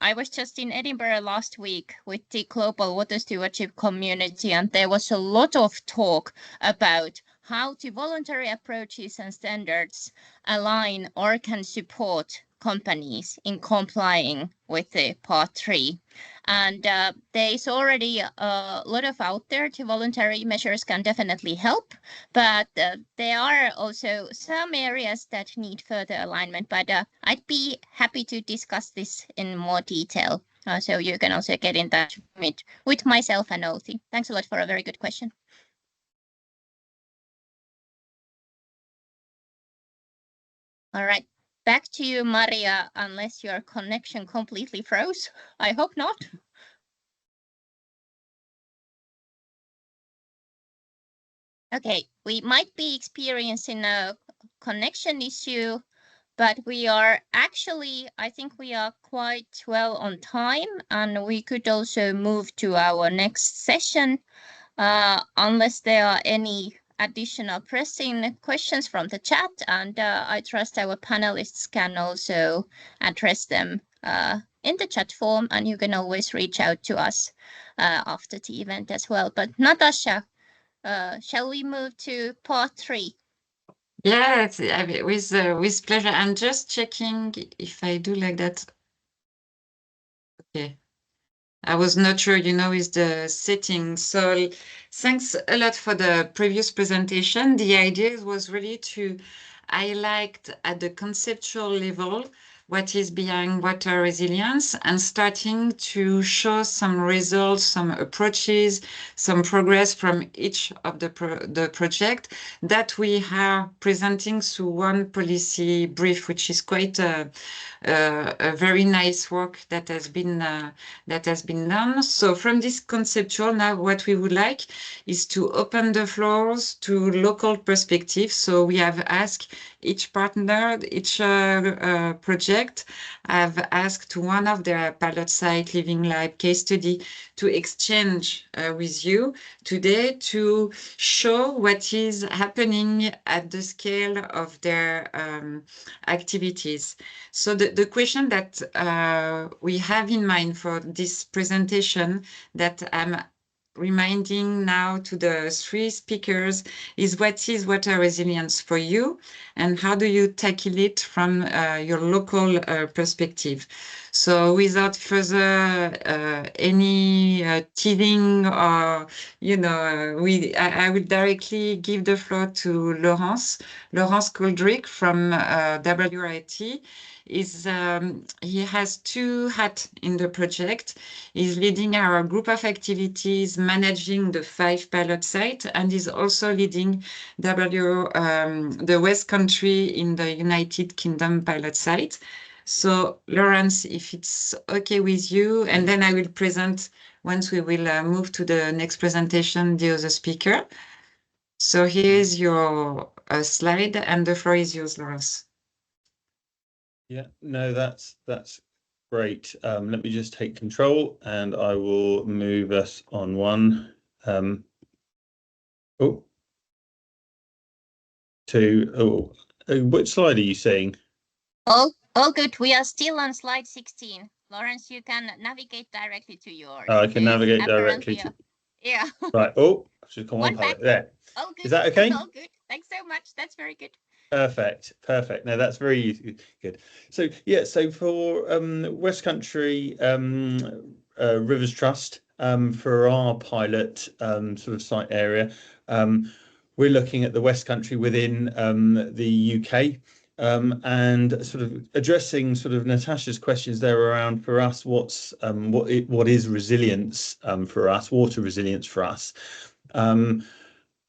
I was just in Edinburgh last week with the global water stewardship community, and there was a lot of talk about how the voluntary approaches and standards align or can support companies in complying with the Part 3. And there is already a lot of out there. The voluntary measures can definitely help, but there are also some areas that need further alignment. But I'd be happy to discuss this in more detail. So you can also get in touch with myself and Outi. Thanks a lot for a very good question. All right. Back to you, Maria, unless your connection completely froze. I hope not. Okay, we might be experiencing a connection issue, but we are actually, I think we are quite well on time, and we could also move to our next session, unless there are any additional pressing questions from the chat, and I trust our panelists can also address them in the chat form, and you can always reach out to us after the event as well. But Natasha, shall we move to Part 3? Yeah, with pleasure. I'm just checking if I do like that. Okay. I was not sure, with the settings. So thanks a lot for the previous presentation. The idea was really to highlight at the conceptual level what is behind water resilience and starting to show some results, some approaches, some progress from each of the project that we are presenting through one policy brief, which is quite a very nice work that has been done. So from this conceptual, now what we would like is to open the floors to local perspectives. So we have asked each partner, each project, have asked one of their pilot site living lab case study to exchange with you today to show what is happening at the scale of their activities. So the question that we have in mind for this presentation that I'm reminding now to the three speakers is what is water resilience for you and how do you tackle it from your local perspective. So without further any teasing or, I will directly give the floor to Laurence Koldrick from WRIT. He has two hats in the project. He's leading our group of activities, managing the 5 pilot sites, and is also leading the West Country in the United Kingdom pilot site. So Laurence, if it's okay with you, and then I will present once we will move to the next presentation, the other speaker. So here's your slide, and the floor is yours, Laurence. Yeah, no, that's great. Let me just take control and I will move us on one. Which slide are you saying? All good. We are still on slide 16. Laurence, you can navigate directly to yours. I can navigate directly to. Yeah. Right. Oh, I should come on there. All good. Is that okay? All good. Thanks so much. That's very good. Perfect. No, that's very easy. Good. So yeah, so for West Country Rivers Trust, for our pilot sort of site area, we're looking at the West Country within the UK, and sort of addressing sort of Natasha's questions there around for us what is resilience for us, water resilience for us. and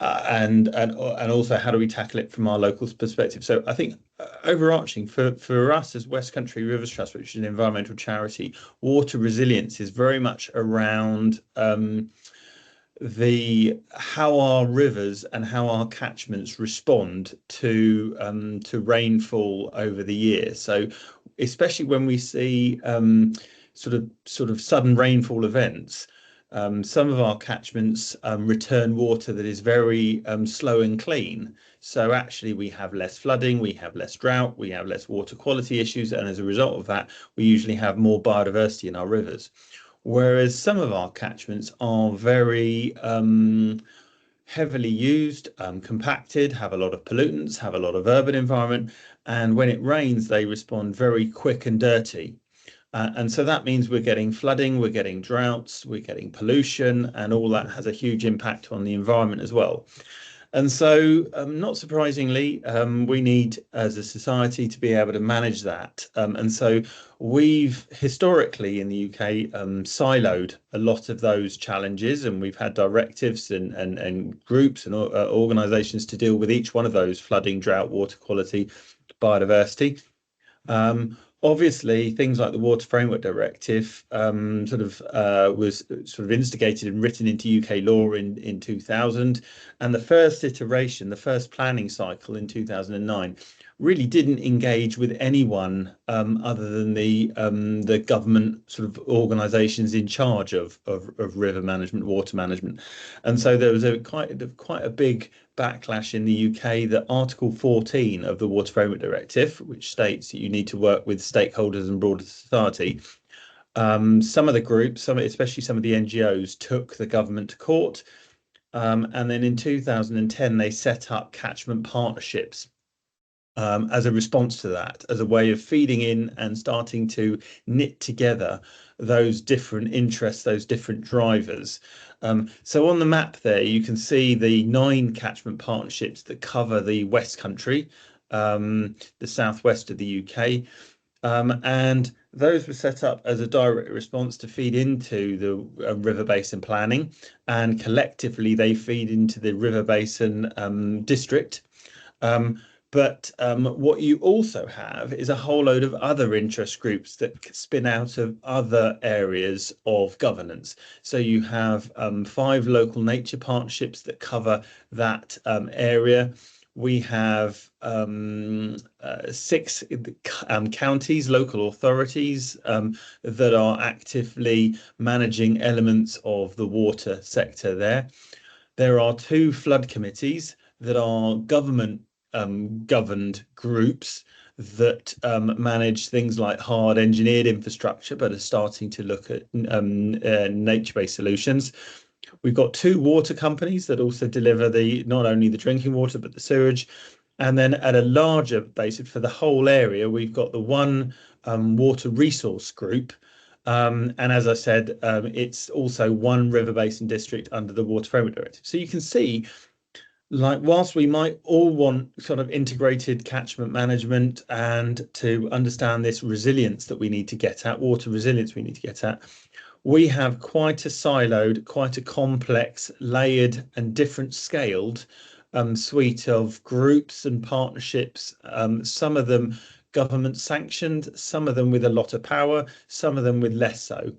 also how do we tackle it from our local perspective. So I think overarching for us as West Country Rivers Trust, which is an environmental charity, water resilience is very much around how our rivers and how our catchments respond to rainfall over the year. So especially when we see sort of sudden rainfall events, some of our catchments return water that is very slow and clean. So actually we have less flooding, we have less drought, we have less water quality issues, and as a result of that, we usually have more biodiversity in our rivers. Whereas some of our catchments are very heavily used, compacted, have a lot of pollutants, have a lot of urban environment, and when it rains, they respond very quick and dirty. And so that means we're getting flooding, we're getting droughts, we're getting pollution, and all that has a huge impact on the environment as well. And so, not surprisingly, we need, as a society, to be able to manage that. And so we've historically in the UK siloed a lot of those challenges, and we've had directives and groups and organisations to deal with each one of those: flooding, drought, water quality, biodiversity. Obviously, things like the Water Framework Directive was instigated and written into UK law in 2000, and the first iteration, the first planning cycle in 2009, really didn't engage with anyone other than the government sort of organisations in charge of river management, water management, and so there was quite a big backlash in the UK that Article 14 of the Water Framework Directive, which states that you need to work with stakeholders and broader society. Some of the groups, especially some of the NGOs, took the government to court, and then in 2010 they set up catchment partnerships as a response to that, as a way of feeding in and starting to knit together those different interests, those different drivers. So on the map there, you can see the 9 catchment partnerships that cover the West Country, the southwest of the UK. And those were set up as a direct response to feed into the river basin planning, and collectively they feed into the river basin district. But what you also have is a whole load of other interest groups that spin out of other areas of governance. So you have 5 local nature partnerships that cover that area. We have 6 counties, local authorities that are actively managing elements of the water sector there. There are 2 flood committees that are government governed groups that manage things like hard engineered infrastructure, but are starting to look at nature-based solutions. We've got 2 water companies that also deliver not only the drinking water, but the sewage. And then at a larger basis for the whole area, we've got the 1 water resource group. And as I said, it's also 1 river basin district under the Water Framework Directive. So you can see, like, whilst we might all want sort of integrated catchment management and to understand this resilience that we need to get at, water resilience we need to get at, we have quite a siloed, quite a complex, layered and different scaled suite of groups and partnerships, some of them government sanctioned, some of them with a lot of power, some of them with less so.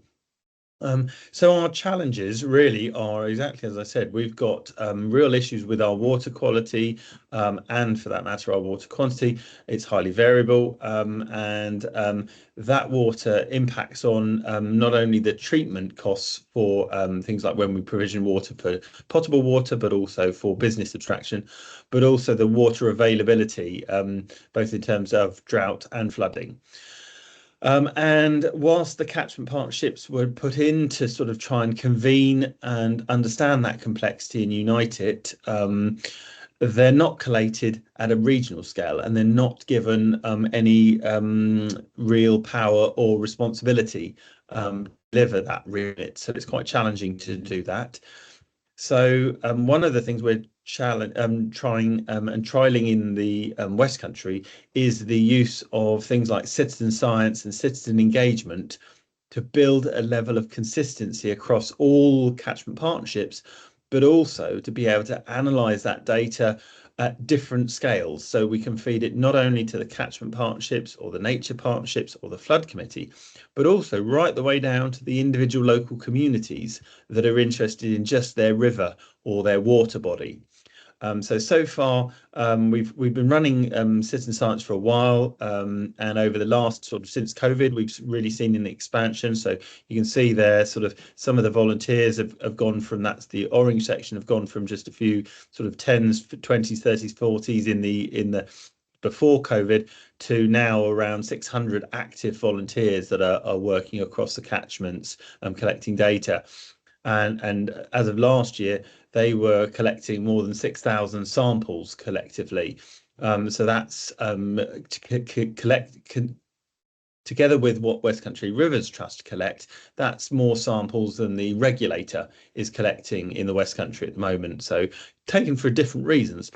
So our challenges really are exactly as I said. We've got real issues with our water quality and, for that matter, our water quantity. It's highly variable, and that water impacts on not only the treatment costs for things like when we provision water for potable water, but also for business abstraction, but also the water availability, both in terms of drought and flooding. And whilst the catchment partnerships were put in to sort of try and convene and understand that complexity and unite it, they're not collated at a regional scale, and they're not given any real power or responsibility to deliver that remit. So it's quite challenging to do that. So one of the things we're trying and trialing in the West Country is the use of things like citizen science and citizen engagement to build a level of consistency across all catchment partnerships, but also to be able to analyze that data at different scales, so we can feed it not only to the catchment partnerships or the nature partnerships or the flood committee, but also right the way down to the individual local communities that are interested in just their river or their water body. So far, we've been running citizen science for a while, and over the last sort of since COVID, we've really seen an expansion. So you can see there sort of some of the volunteers have gone from, that's the orange section, have gone from just a few sort of 10s, 20s, 30s, 40s in the before COVID to now around 600 active volunteers that are working across the catchments, collecting data. And as of last year, they were collecting more than 6,000 samples collectively. So that's together with what West Country Rivers Trust collect, that's more samples than the regulator is collecting in the West Country at the moment. So taken for different reasons.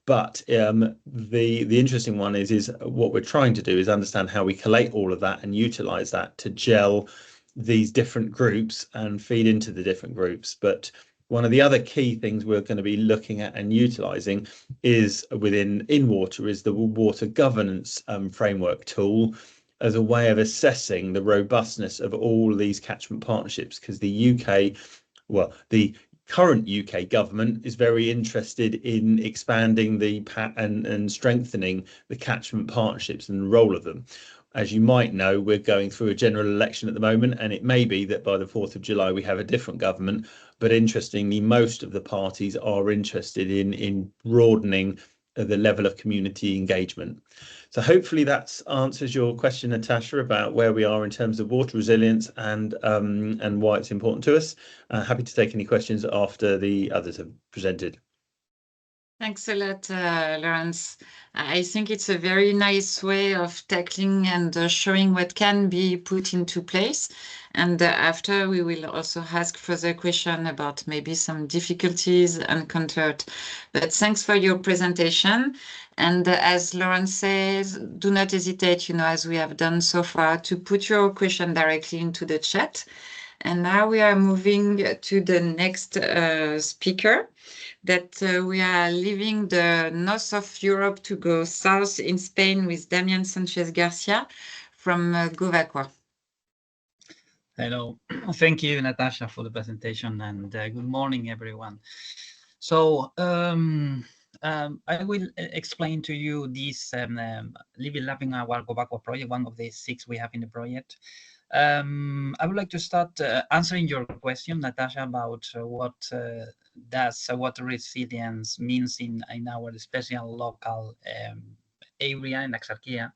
But the interesting one is what we're trying to do is understand how we collate all of that and utilize that to gel these different groups and feed into the different groups. But one of the other key things we're going to be looking at and utilizing is within InnWater is the water governance framework tool as a way of assessing the robustness of all these catchment partnerships, because the current UK government is very interested in expanding and strengthening the catchment partnerships and the role of them. As you might know, we're going through a general election at the moment, and it may be that by the 4th of July we have a different government. But interestingly, most of the parties are interested in broadening the level of community engagement. So hopefully that answers your question, Natasha, about where we are in terms of water resilience and why it's important to us. Happy to take any questions after the others have presented. Thanks a lot, Lawrence. I think it's a very nice way of tackling and showing what can be put into place. And after, we will also ask further questions about maybe some difficulties encountered. But thanks for your presentation. And as Lawrence says, do not hesitate, as we have done so far, to put your question directly into the chat. And now we are moving to the next speaker, that we are leaving the north of Europe to go south in Spain with Damián Sánchez García from GOVAQUA. Hello, thank you, Natasha, for the presentation, and good morning, everyone. So I will explain to you this living lab in our GOVAQUA project, one of the 6 we have in the project. I would like to start answering your question, Natasha, about what does water resilience means in our special local area in García.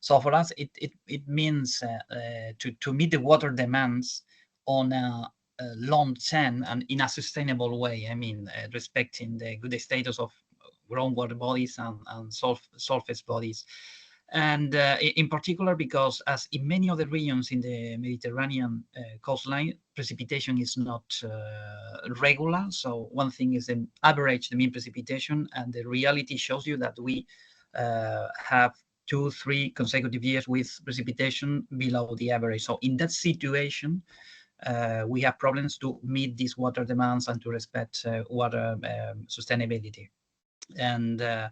So for us, it means to meet the water demands on a long term and in a sustainable way. I mean, respecting the good status of groundwater bodies and surface bodies. And in particular, because as in many other regions in the Mediterranean coastline, precipitation is not regular. So one thing is the average, the mean precipitation, and the reality shows you that we have 2-3 consecutive years with precipitation below the average. So in that situation, we have problems to meet these water demands and to respect water sustainability. And the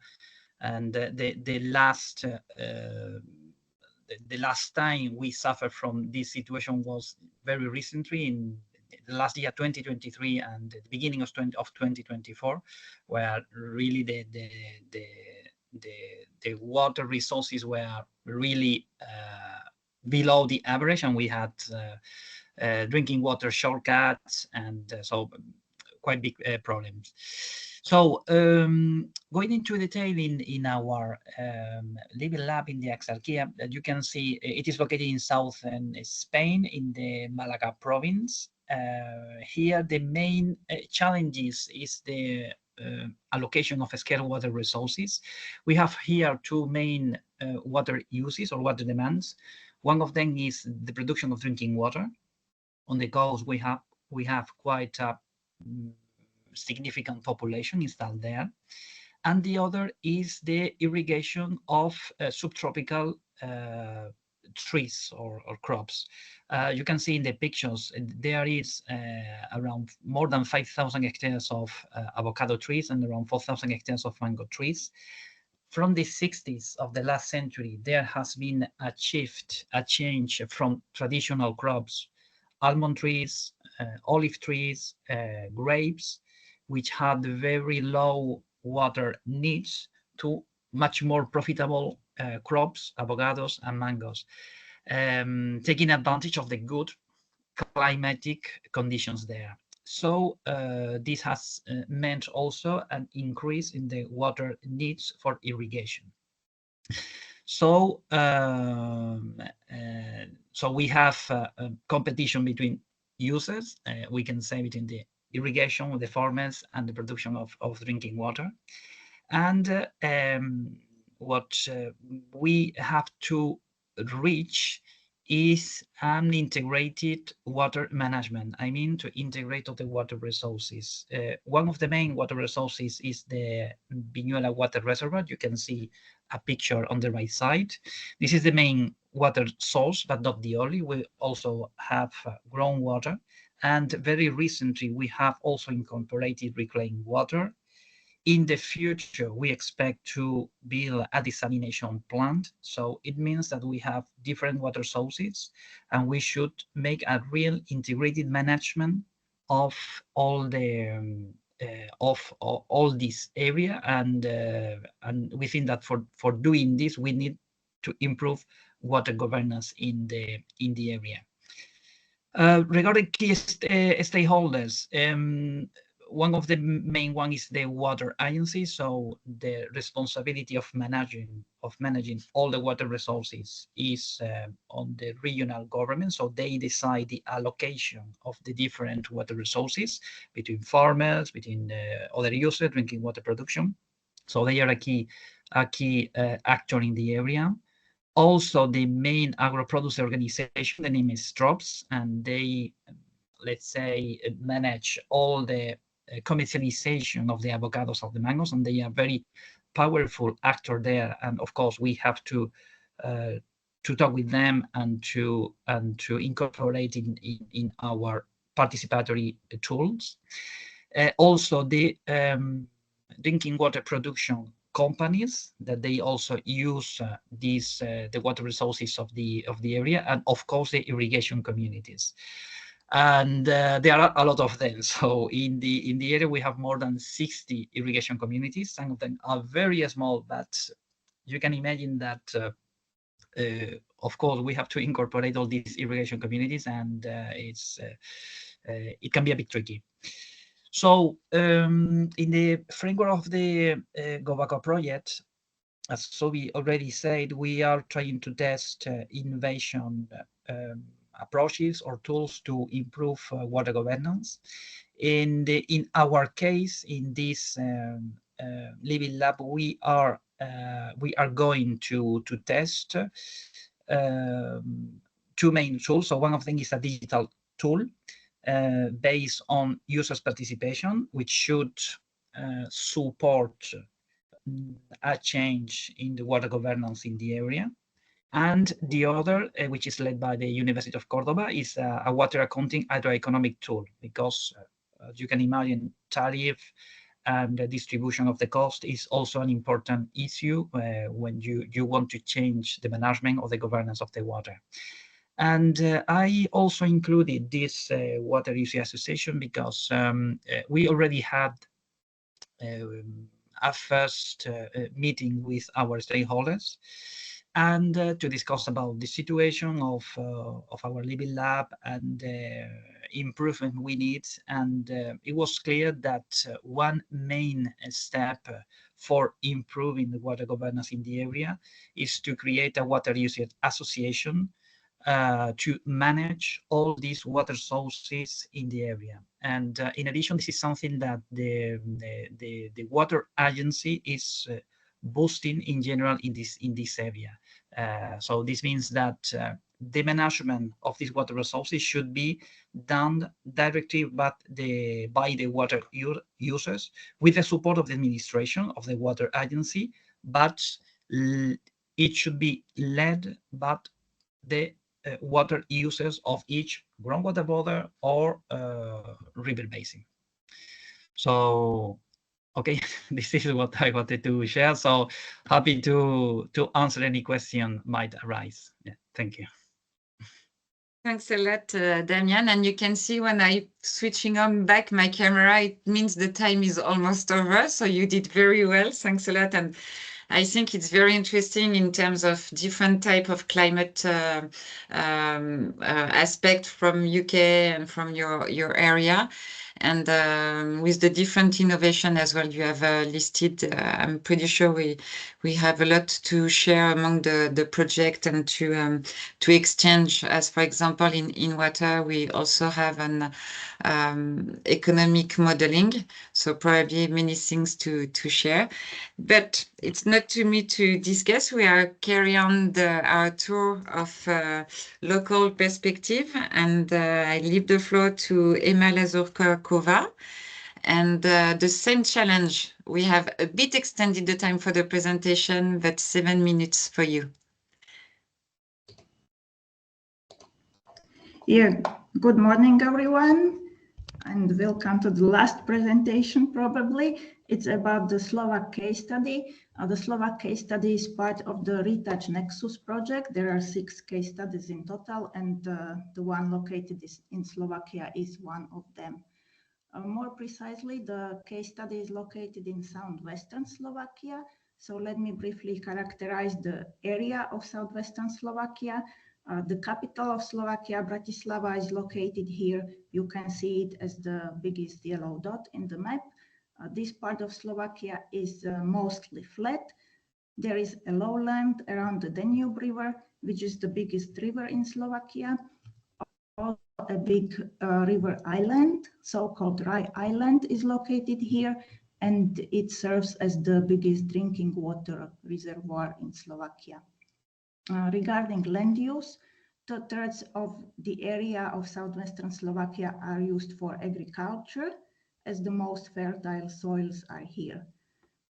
last time we suffered from this situation was very recently in the last year, 2023, and the beginning of 2024, where really the water resources were really below the average, and we had drinking water shortcuts, and so quite big problems. So going into detail in our living lab in the García, you can see it is located in southern Spain in the Malaga province. Here the main challenges is the allocation of scarce water resources. We have here 2 main water uses or water demands. One of them is the production of drinking water. On the coast we have quite a significant population installed there, and the other is the irrigation of subtropical trees or crops. You can see in the pictures there is around more than 5,000 hectares of avocado trees and around 4,000 hectares of mango trees. From the 60s of the last century, there has been a shift, a change from traditional crops, almond trees, olive trees, grapes, which had very low water needs, to much more profitable crops, avocados and mangoes, taking advantage of the good climatic conditions there. So this has meant also an increase in the water needs for irrigation. So so we have a competition between users, we can say, between the irrigation, the farmers, and the production of drinking water. And what we have to reach is an integrated water management. I mean, to integrate all the water resources. One of the main water resources is the Viñuela water reservoir. You can see a picture on the right side. This is the main water source, but not the only. We also have groundwater. And very recently, we have also incorporated reclaimed water. In the future, we expect to build a desalination plant. So it means that we have different water sources, and we should make a real integrated management of all the all this area. And within that, for doing this, we need to improve water governance in the area. Regarding key stakeholders, one of the main one is the water agency. So the responsibility of managing all the water resources is on the regional government. So they decide the allocation of the different water resources between farmers, between other users, drinking water production. So they are a key actor in the area. Also, the main agro-producer organization, the name is TROPS, and they, let's say, manage all the commercialization of the avocados, of the mangoes, and they are very powerful actor there. And of course, we have to talk with them and to incorporate in our participatory tools. Also, the drinking water production companies, that they also use the water resources of the area, and of course the irrigation communities. And there are a lot of them. So in the area we have more than 60 irrigation communities. Some of them are very small, but you can imagine that of course we have to incorporate all these irrigation communities, and it can be a bit tricky. So in the framework of the GOVAQUA project, as Suvi already said, we are trying to test innovation approaches or tools to improve water governance. In our case, in this Living Lab, we are going to test two main tools. So one of them is a digital tool based on users' participation, which should support a change in the water governance in the area. And the other, which is led by the University of Cordoba, is a water accounting hydroeconomic tool, because as you can imagine, tariff and the distribution of the cost is also an important issue when you want to change the management or the governance of the water. And I also included this water user association because we already had a first meeting with our stakeholders, and to discuss about the situation of our Living Lab and the improvement we need. And it was clear that one main step for improving the water governance in the area is to create a water user association to manage all these water sources in the area. And in addition, this is something that the water agency is boosting in general in this area. So this means that the management of these water resources should be done directly by the water users with the support of the administration of the water agency, but it should be led the water uses of each groundwater body or river basin. So, okay, this is what I wanted to share. So happy to answer any question might arise. Yeah, thank you. Thanks a lot, Damián. And you can see when I'm switching on back my camera, it means the time is almost over. So you did very well. Thanks a lot. And I think it's very interesting in terms of different type of climate aspect from UK and from your area. And with the different innovation as well you have listed, I'm pretty sure we have a lot to share among the project and to exchange. As for example, in InnWater, we also have an economic modeling, so probably many things to share. But it's not to me to discuss. We are carry on our tour of local perspective, and I leave the floor to Emma Lazurkova. And the same challenge, we have a bit extended the time for the presentation, but 7 minutes for you. Yeah, good morning, everyone, and welcome to the last presentation, probably. It's about the Slovak case study. The Slovak case study is part of the RETOUCH NEXUS project. There are 6 case studies in total, and the one located in Slovakia is one of them. More precisely, the case study is located in southwestern Slovakia. So let me briefly characterize the area of southwestern Slovakia. The capital of Slovakia, Bratislava, is located here. You can see it as the biggest yellow dot in the map. This part of Slovakia is mostly flat. There is a lowland around the Danube River, which is the biggest river in Slovakia. Also, a big river island, so-called Rai Island, is located here, and it serves as the biggest drinking water reservoir in Slovakia. Regarding land use, 2/3 of the area of southwestern Slovakia are used for agriculture, as the most fertile soils are here.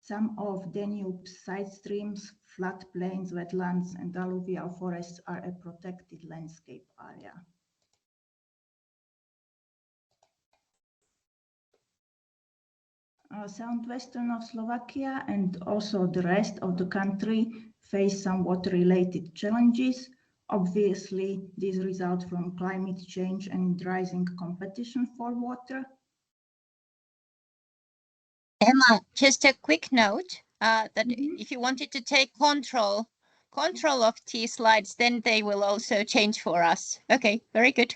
Some of Danube's side streams, floodplains, wetlands, and alluvial forests are a protected landscape area. Southwestern of Slovakia and also the rest of the country face some water-related challenges. Obviously, these result from climate change and rising competition for water. Emma, just a quick note that if you wanted to take control of these slides, then they will also change for us. Okay, very good.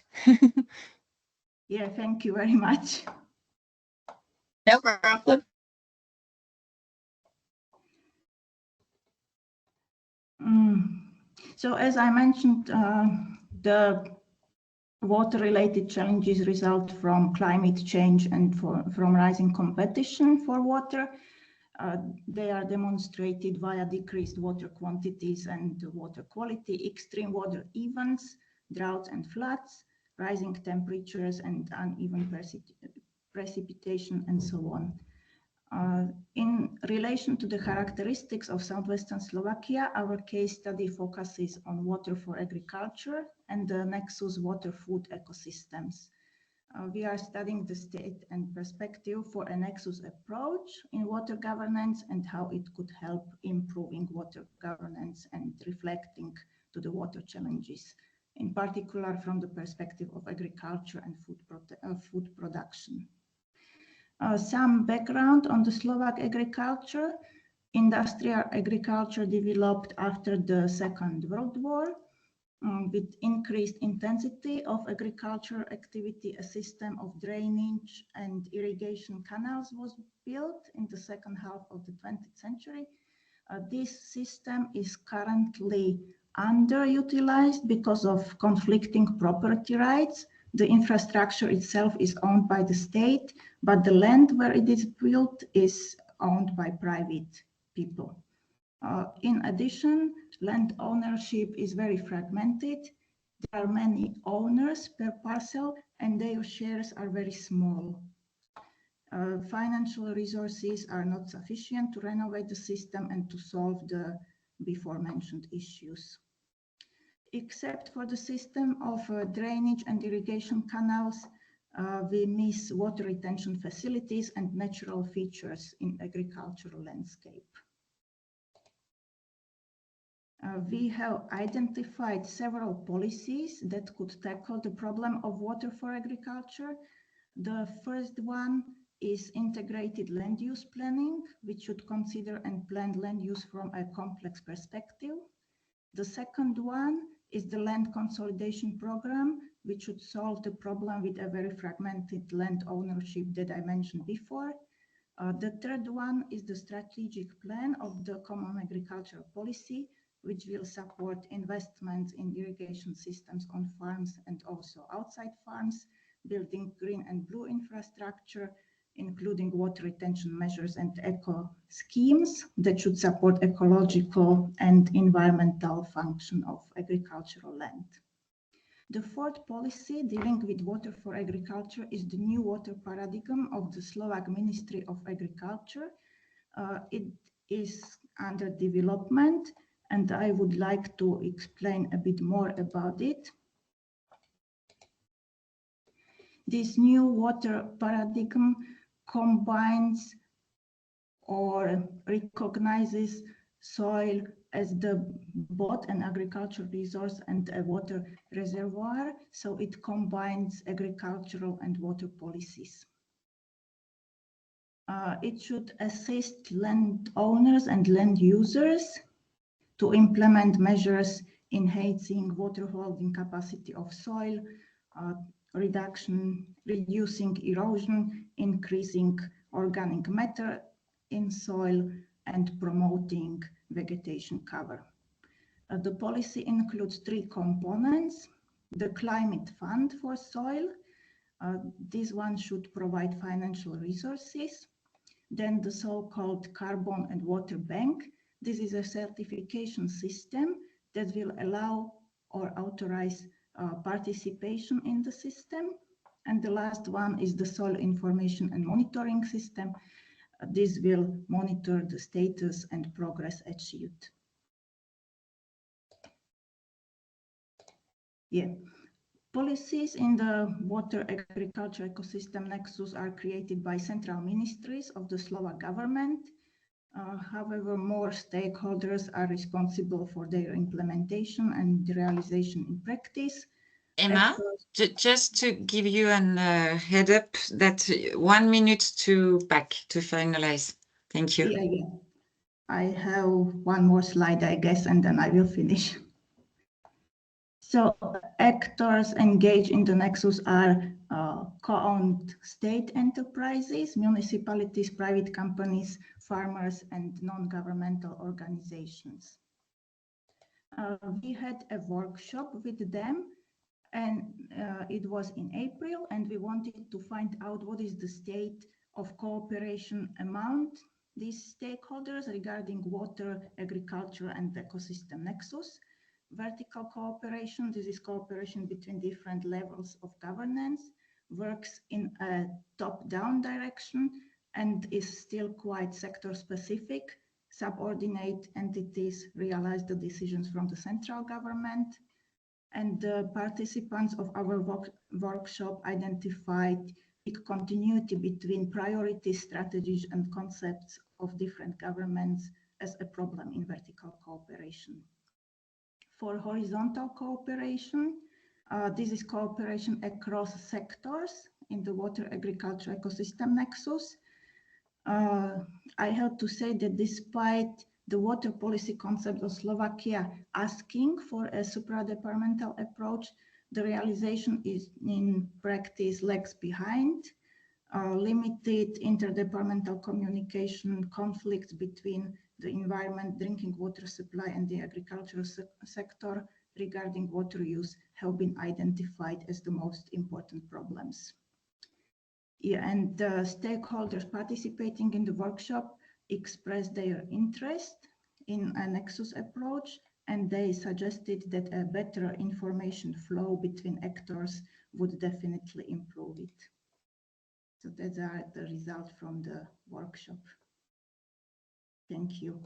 Yeah, thank you very much. No problem. So as I mentioned, the water-related challenges result from climate change and from rising competition for water. They are demonstrated via decreased water quantities and water quality, extreme water events, droughts and floods, rising temperatures and uneven precipitation, and so on. In relation to the characteristics of southwestern Slovakia, our case study focuses on water for agriculture and the Nexus water food ecosystems. We are studying the state and perspective for a Nexus approach in water governance and how it could help improving water governance and reflecting to the water challenges, in particular from the perspective of agriculture and food production. Some background on the Slovak agriculture. Industrial agriculture developed after the Second World War. With increased intensity of agricultural activity, a system of drainage and irrigation canals was built in the second half of the 20th century. This system is currently underutilized because of conflicting property rights. The infrastructure itself is owned by the state, but the land where it is built is owned by private people. In addition, land ownership is very fragmented. There are many owners per parcel, and their shares are very small. Financial resources are not sufficient to renovate the system and to solve the before mentioned issues. Except for the system of drainage and irrigation canals, we miss water retention facilities and natural features in agricultural landscape. We have identified several policies that could tackle the problem of water for agriculture. The first one is integrated land use planning, which should consider and plan land use from a complex perspective. The second one is the land consolidation program, which should solve the problem with a very fragmented land ownership that I mentioned before. The third one is the strategic plan of the common agricultural policy, which will support investments in irrigation systems on farms and also outside farms, building green and blue infrastructure, including water retention measures and eco schemes that should support ecological and environmental function of agricultural land. The fourth policy dealing with water for agriculture is the new water paradigm of the Slovak Ministry of Agriculture. It is under development, and I would like to explain a bit more about it. This new water paradigm combines or recognizes soil as both an agricultural resource and a water reservoir, so it combines agricultural and water policies. It should assist landowners and land users to implement measures enhancing water holding capacity of soil, reducing erosion, increasing organic matter in soil, and promoting vegetation cover. The policy includes three components: the climate fund for soil. This one should provide financial resources. Then the so-called carbon and water bank. This is a certification system that will allow or authorize participation in the system. And the last one is the soil information and monitoring system. This will monitor the status and progress achieved. Policies in the water agriculture ecosystem nexus are created by central ministries of the Slovak government. However, more stakeholders are responsible for their implementation and realization in practice. Emma, just to give you a head up, that 1 minute to finalize. Thank you. Yeah. I have one more slide, I guess, and then I will finish. So actors engaged in the nexus are co-owned state enterprises, municipalities, private companies, farmers, and non-governmental organizations. We had a workshop with them, and it was in April, and we wanted to find out what is the state of cooperation among these stakeholders regarding water, agriculture, and ecosystem nexus. Vertical cooperation, this is cooperation between different levels of governance, works in a top-down direction and is still quite sector-specific. Subordinate entities realize the decisions from the central government. And the participants of our workshop identified a continuity between priorities, strategies, and concepts of different governments as a problem in vertical cooperation. For horizontal cooperation, this is cooperation across sectors in the water agriculture ecosystem nexus. I have to say that despite the water policy concept of Slovakia asking for a supra-departmental approach, the realization is in practice lags behind. Limited interdepartmental communication, conflicts between the environment, drinking water supply, and the agricultural sector regarding water use have been identified as the most important problems. And the stakeholders participating in the workshop expressed their interest in a nexus approach, and they suggested that a better information flow between actors would definitely improve it. So those are the results from the workshop. Thank you.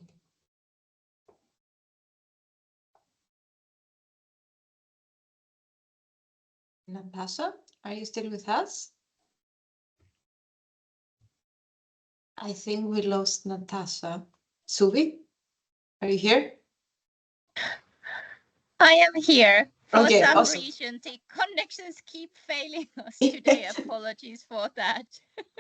Natasha, are you still with us? I think we lost Natasha. Suvi, are you here? I am here. For Okay, some awesome. reason, the connections keep failing us today. Apologies for that.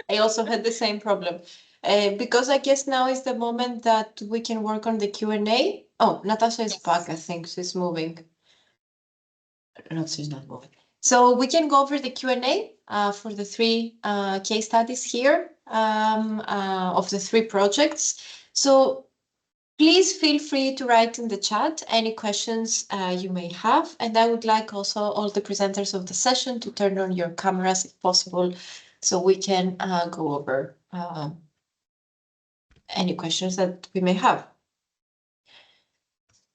I also had the same problem. Because I guess now is the moment that we can work on the Q&A. Oh, Natasha is back, I think. She's moving. No, she's not moving. So we can go over the Q&A for the three case studies here of the three projects. So please feel free to write in the chat any questions you may have. And I would like also all the presenters of the session to turn on your cameras if possible, so we can go over any questions that we may have.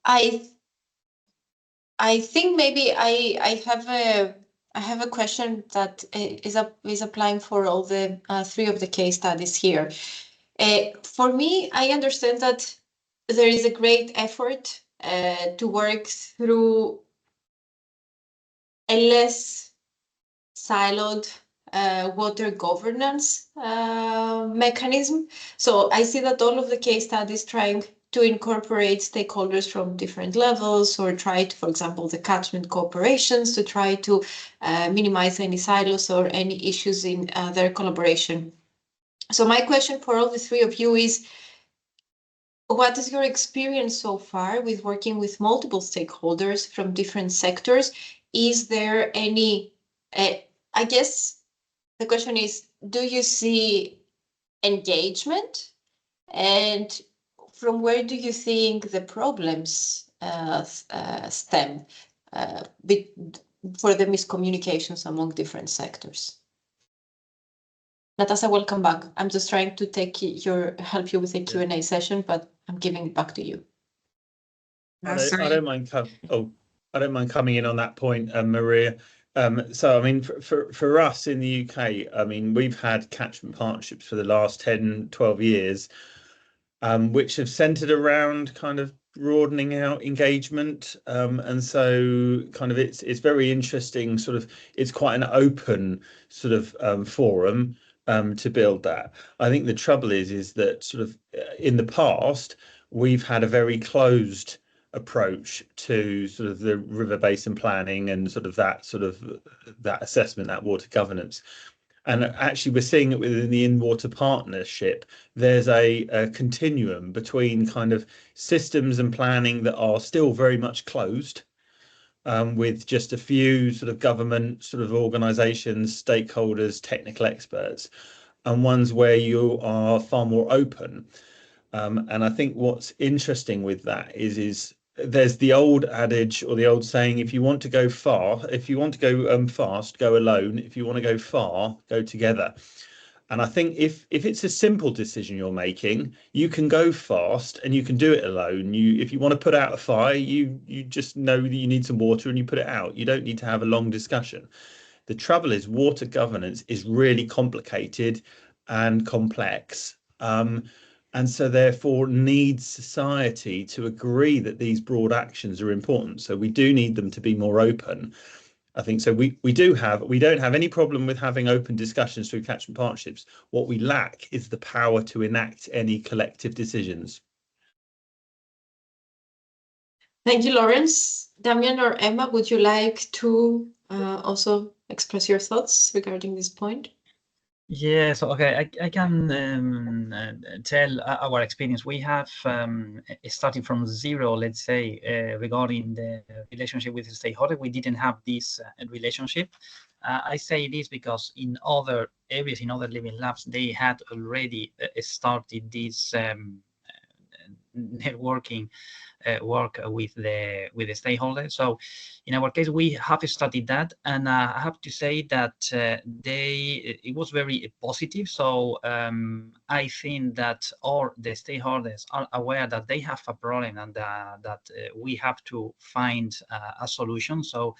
I think maybe I have a question that is applying for all the three of the case studies here. For me, I understand that there is a great effort to work through a less siloed water governance mechanism. So I see that all of the case studies trying to incorporate stakeholders from different levels, or try to, for example, the catchment corporations, to try to minimize any silos or any issues in their collaboration. So my question for all the three of you is, what is your experience so far with working with multiple stakeholders from different sectors? Is there any, I guess the question is, do you see engagement? And from where do you think the problems stem for the miscommunications among different sectors? Natasha, welcome back. I'm just trying to help you with the Q&A session, but I'm giving it back to you. I don't mind coming in on that point, Maria. So I mean, for us in the UK, I mean, we've had catchment partnerships for the last 10, 12 years, which have centered around kind of broadening out engagement. And so kind of it's very interesting, sort of, it's quite an open sort of forum to build that. I think the trouble is that sort of in the past, we've had a very closed approach to sort of the river basin planning and sort of that assessment, that water governance. And actually, we're seeing it within the InnWater partnership. There's a continuum between kind of systems and planning that are still very much closed, with just a few sort of government sort of organizations, stakeholders, technical experts, and ones where you are far more open. And I think what's interesting with that is there's the old adage, or the old saying, if you want to go fast, go alone. If you want to go far, go together. And I think if it's a simple decision you're making, you can go fast and you can do it alone. If you want to put out a fire, you just know that you need some water and you put it out. You don't need to have a long discussion. The trouble is, water governance is really complicated and complex. And so therefore needs society to agree that these broad actions are important. So we do need them to be more open. I think so. We don't have any problem with having open discussions through catchment partnerships. What we lack is the power to enact any collective decisions. Thank you, Lawrence. Damián or Emma, would you like to also express your thoughts regarding this point? Yes, okay, I can tell our experience. We have starting from zero, let's say, regarding the relationship with the stakeholder. We didn't have this relationship. I say this because in other areas, in other living labs, they had already started this networking work with the stakeholders. So in our case, we have studied that, and I have to say that it was very positive. So I think that all the stakeholders are aware that they have a problem and that we have to find a solution. So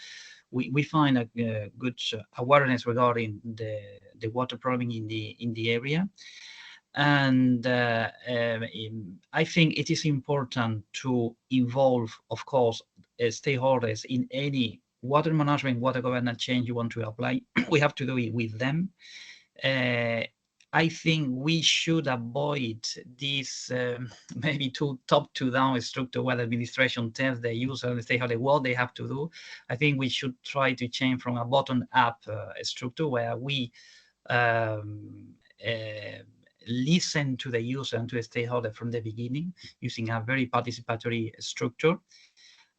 we find a good awareness regarding the water problem in the area. And I think it is important to involve, of course, stakeholders in any water management, water governance change you want to apply, we have to do it with them. I think we should avoid this maybe too top to down structure where the administration tells the user and the stakeholder what they have to do. I think we should try to change from a bottom up structure where we listen to the user and to the stakeholder from the beginning using a very participatory structure.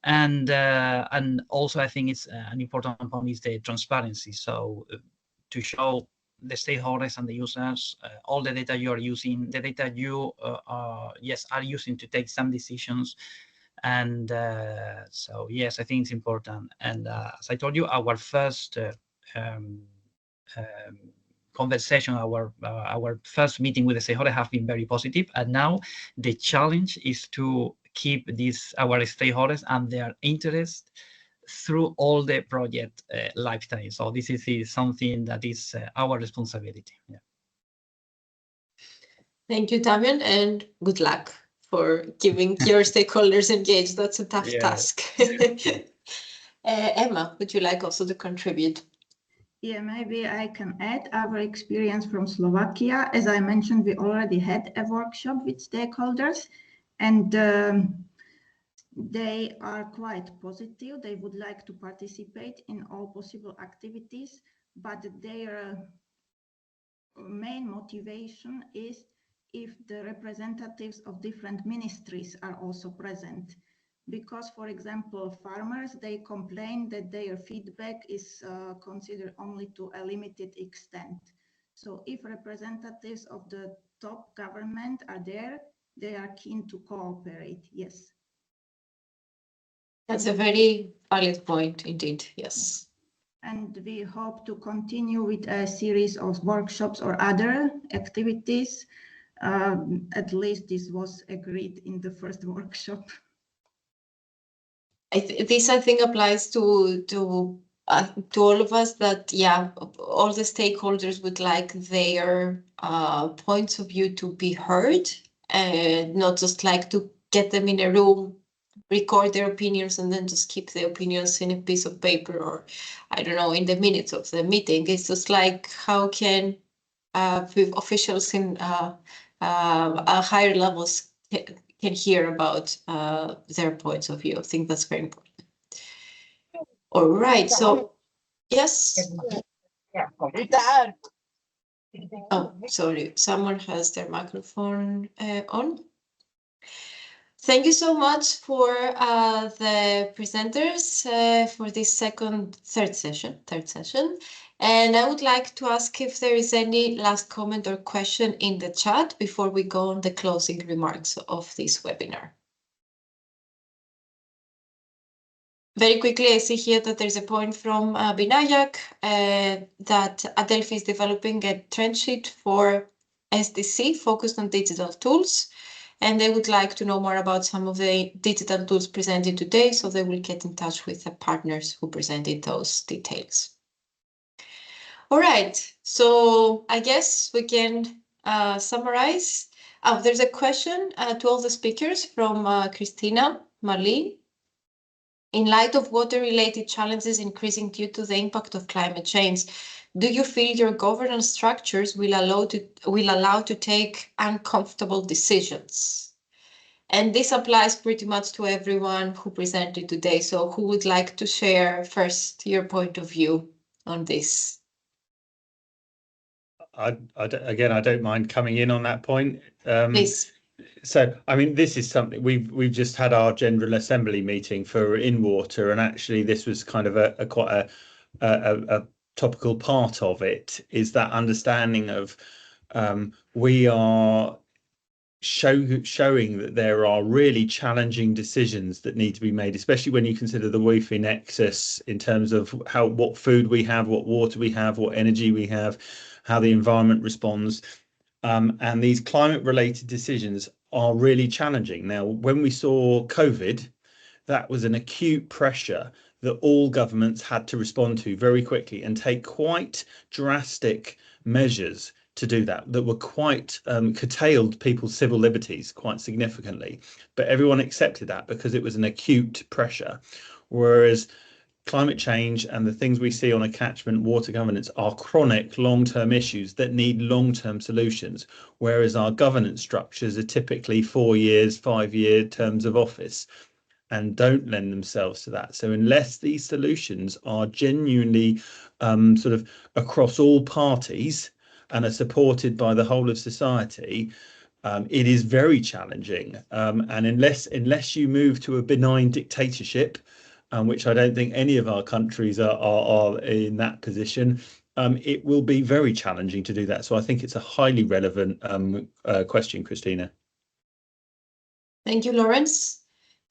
And also I think it's an important point is the transparency. So to show the stakeholders and the users all the data you are using, the data you are using to take some decisions. And so yes, I think it's important. And as I told you, our first conversation, our first meeting with the stakeholder have been very positive, and now the challenge is to keep our stakeholders and their interest through all the project lifetime. So this is something that is our responsibility. Yeah. Thank you, Damián, and good luck for keeping your stakeholders engaged. That's a tough task. Emma, would you like also to contribute? Yeah, maybe I can add our experience from Slovakia. As I mentioned, we already had a workshop with stakeholders, and they are quite positive. They would like to participate in all possible activities, but their main motivation is if the representatives of different ministries are also present. Because, for example, farmers, they complain that their feedback is considered only to a limited extent. So if representatives of the top government are there, they are keen to cooperate, yes. That's a very valid point indeed, yes. And we hope to continue with a series of workshops or other activities. At least this was agreed in the first workshop. This I think applies to all of us, that all the stakeholders would like their points of view to be heard, and not just like to get them in a room, record their opinions, and then just keep the opinions in a piece of paper, or I don't know, in the minutes of the meeting. It's just like, how can officials in higher levels can hear about their points of view. I think that's very important. All right, so yes. Oh, sorry, someone has their microphone on. Thank you so much for the presenters for this third session. And I would like to ask if there is any last comment or question in the chat before we go on the closing remarks of this webinar. Very quickly, I see here that there's a point from Binayak that Adelphi is developing a trend sheet for SDC focused on digital tools. And they would like to know more about some of the digital tools presented today, so they will get in touch with the partners who presented those details. All right, so I guess we can summarize. Oh, there's a question to all the speakers from Christina Marlene. In light of water-related challenges increasing due to the impact of climate change, do you feel your governance structures will allow to take uncomfortable decisions? And this applies pretty much to everyone who presented today. So who would like to share first your point of view on this? Again, I don't mind coming in on that point. Please. So, I mean, this is something we've just had our General Assembly meeting for InnWater, and actually this was kind of a quite a topical part of it, is that understanding of we are showing that there are really challenging decisions that need to be made, especially when you consider the WIFI nexus in terms of what food we have, what water we have, what energy we have, how the environment responds. And these climate-related decisions are really challenging. Now, when we saw COVID, that was an acute pressure that all governments had to respond to very quickly and take quite drastic measures to do that were quite curtailed people's civil liberties quite significantly. But everyone accepted that because it was an acute pressure. Whereas climate change and the things we see on a catchment water governance are chronic long-term issues that need long-term solutions, whereas our governance structures are typically 4 years, 5-year terms of office and don't lend themselves to that. So unless these solutions are genuinely sort of across all parties and are supported by the whole of society, it is very challenging. And unless you move to a benign dictatorship, which I don't think any of our countries are in that position, it will be very challenging to do that. So I think it's a highly relevant question, Christina. Thank you, Lawrence.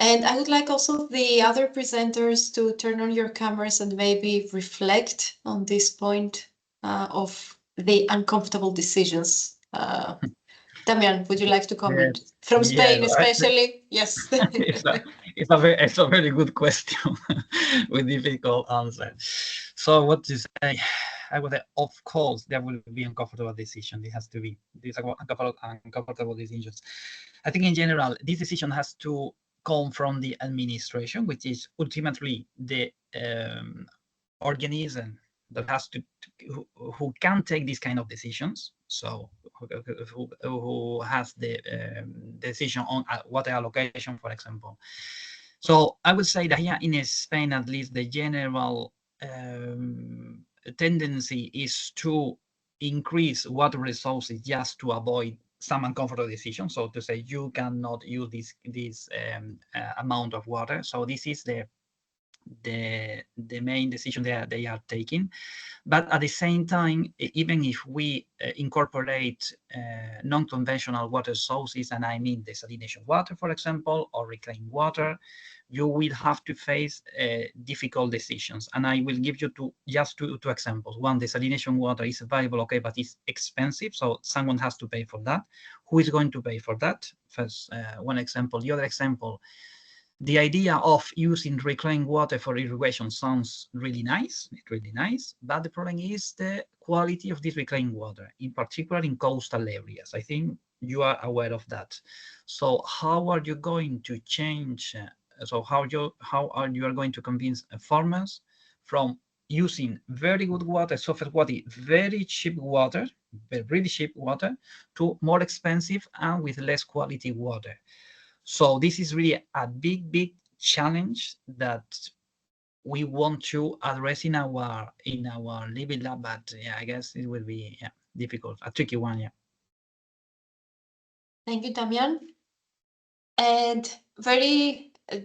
And I would like also the other presenters to turn on your cameras and maybe reflect on this point of the uncomfortable decisions. Damián, would you like to comment? Yes. From Spain, yeah, especially? Yes. It's a very good question with difficult answer. So what to say? I would say, of course, there will be uncomfortable decision. It has to be these uncomfortable decisions. I think in general, this decision has to come from the administration, which is ultimately the organism that has to who can take these kind of decisions. So who has the decision on water allocation, for example. So I would say that here in Spain, at least, the general tendency is to increase water resources just to avoid some uncomfortable decisions. So to say you cannot use this amount of water. So this is the main decision they are taking. But at the same time, even if we incorporate non-conventional water sources, and I mean desalination water, for example, or reclaimed water, you will have to face difficult decisions. And I will give you just two examples. One, desalination water is available, okay, but it's expensive, so someone has to pay for that. Who is going to pay for that? First, one example. The other example, the idea of using reclaimed water for irrigation sounds really nice. It's really nice, but the problem is the quality of this reclaimed water, in particular in coastal areas. I think you are aware of that. So how are you going to change? So how are you going to convince farmers from using very good water, soft water, very cheap water, really cheap water, to more expensive and with less quality water? So this is really a big challenge that we want to address in our living lab, but yeah, I guess it will be difficult, a tricky one. Yeah. Thank you, Damián. And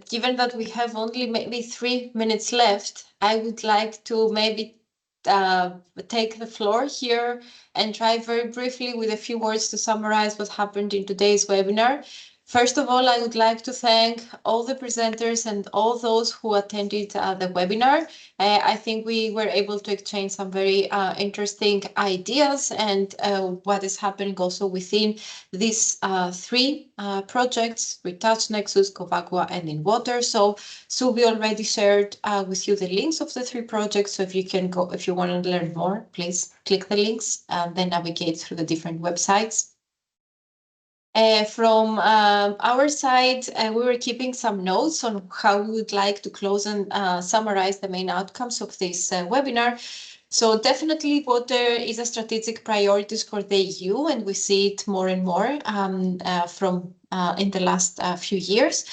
given that we have only maybe 3 minutes left, I would like to maybe take the floor here and try very briefly with a few words to summarize what happened in today's webinar. First of all, I would like to thank all the presenters and all those who attended the webinar. I think we were able to exchange some very interesting ideas and what is happening also within these 3 projects, RETOUCH NEXUS, GOVAQUA, and InnWater. So Suvi already shared with you the links of the 3 projects. So if you want to learn more, please click the links and then navigate through the different websites. From our side, we were keeping some notes on how we would like to close and summarize the main outcomes of this webinar. So definitely water is a strategic priority for the EU, and we see it more and more from in the last few years.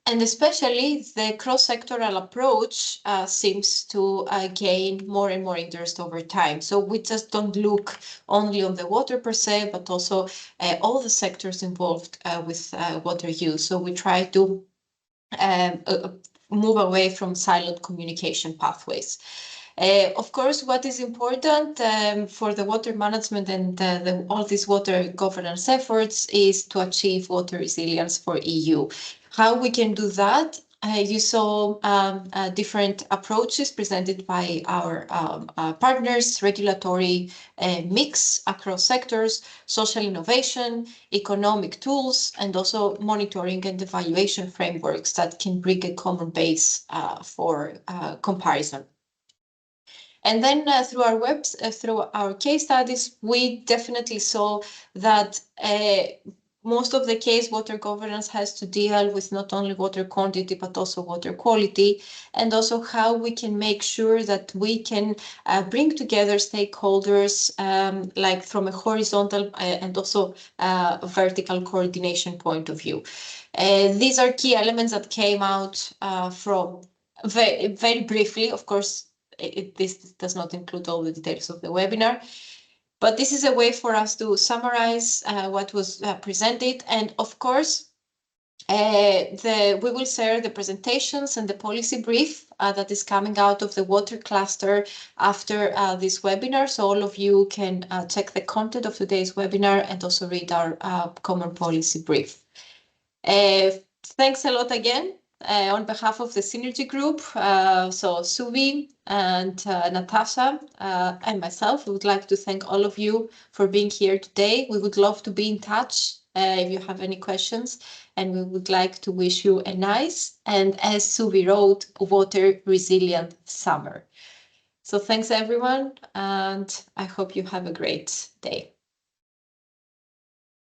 And especially the cross-sectoral approach seems to gain more and more interest over time. So we just don't look only on the water per se, but also all the sectors involved with water use. So we try to move away from siloed communication pathways. Of course, what is important for the water management and all these water governance efforts is to achieve water resilience for EU. How we can do that? You saw different approaches presented by our partners, regulatory mix across sectors, social innovation, economic tools, and also monitoring and evaluation frameworks that can bring a common base for comparison. And then through our case studies, we definitely saw that most of the case, water governance has to deal with not only water quantity, but also water quality, and also how we can make sure that we can bring together stakeholders, like from a horizontal and also vertical coordination point of view. These are key elements that came out from very briefly. Of course, this does not include all the details of the webinar. But this is a way for us to summarize what was presented. And of course, we will share the presentations and the policy brief that is coming out of the water cluster after this webinar. So all of you can check the content of today's webinar and also read our common policy brief. Thanks a lot again. On behalf of the Synergy Group, so Suvi and Natasha and myself, we would like to thank all of you for being here today. We would love to be in touch if you have any questions, and we would like to wish you a nice and, as Suvi wrote, water resilient summer. So thanks everyone, and I hope you have a great day.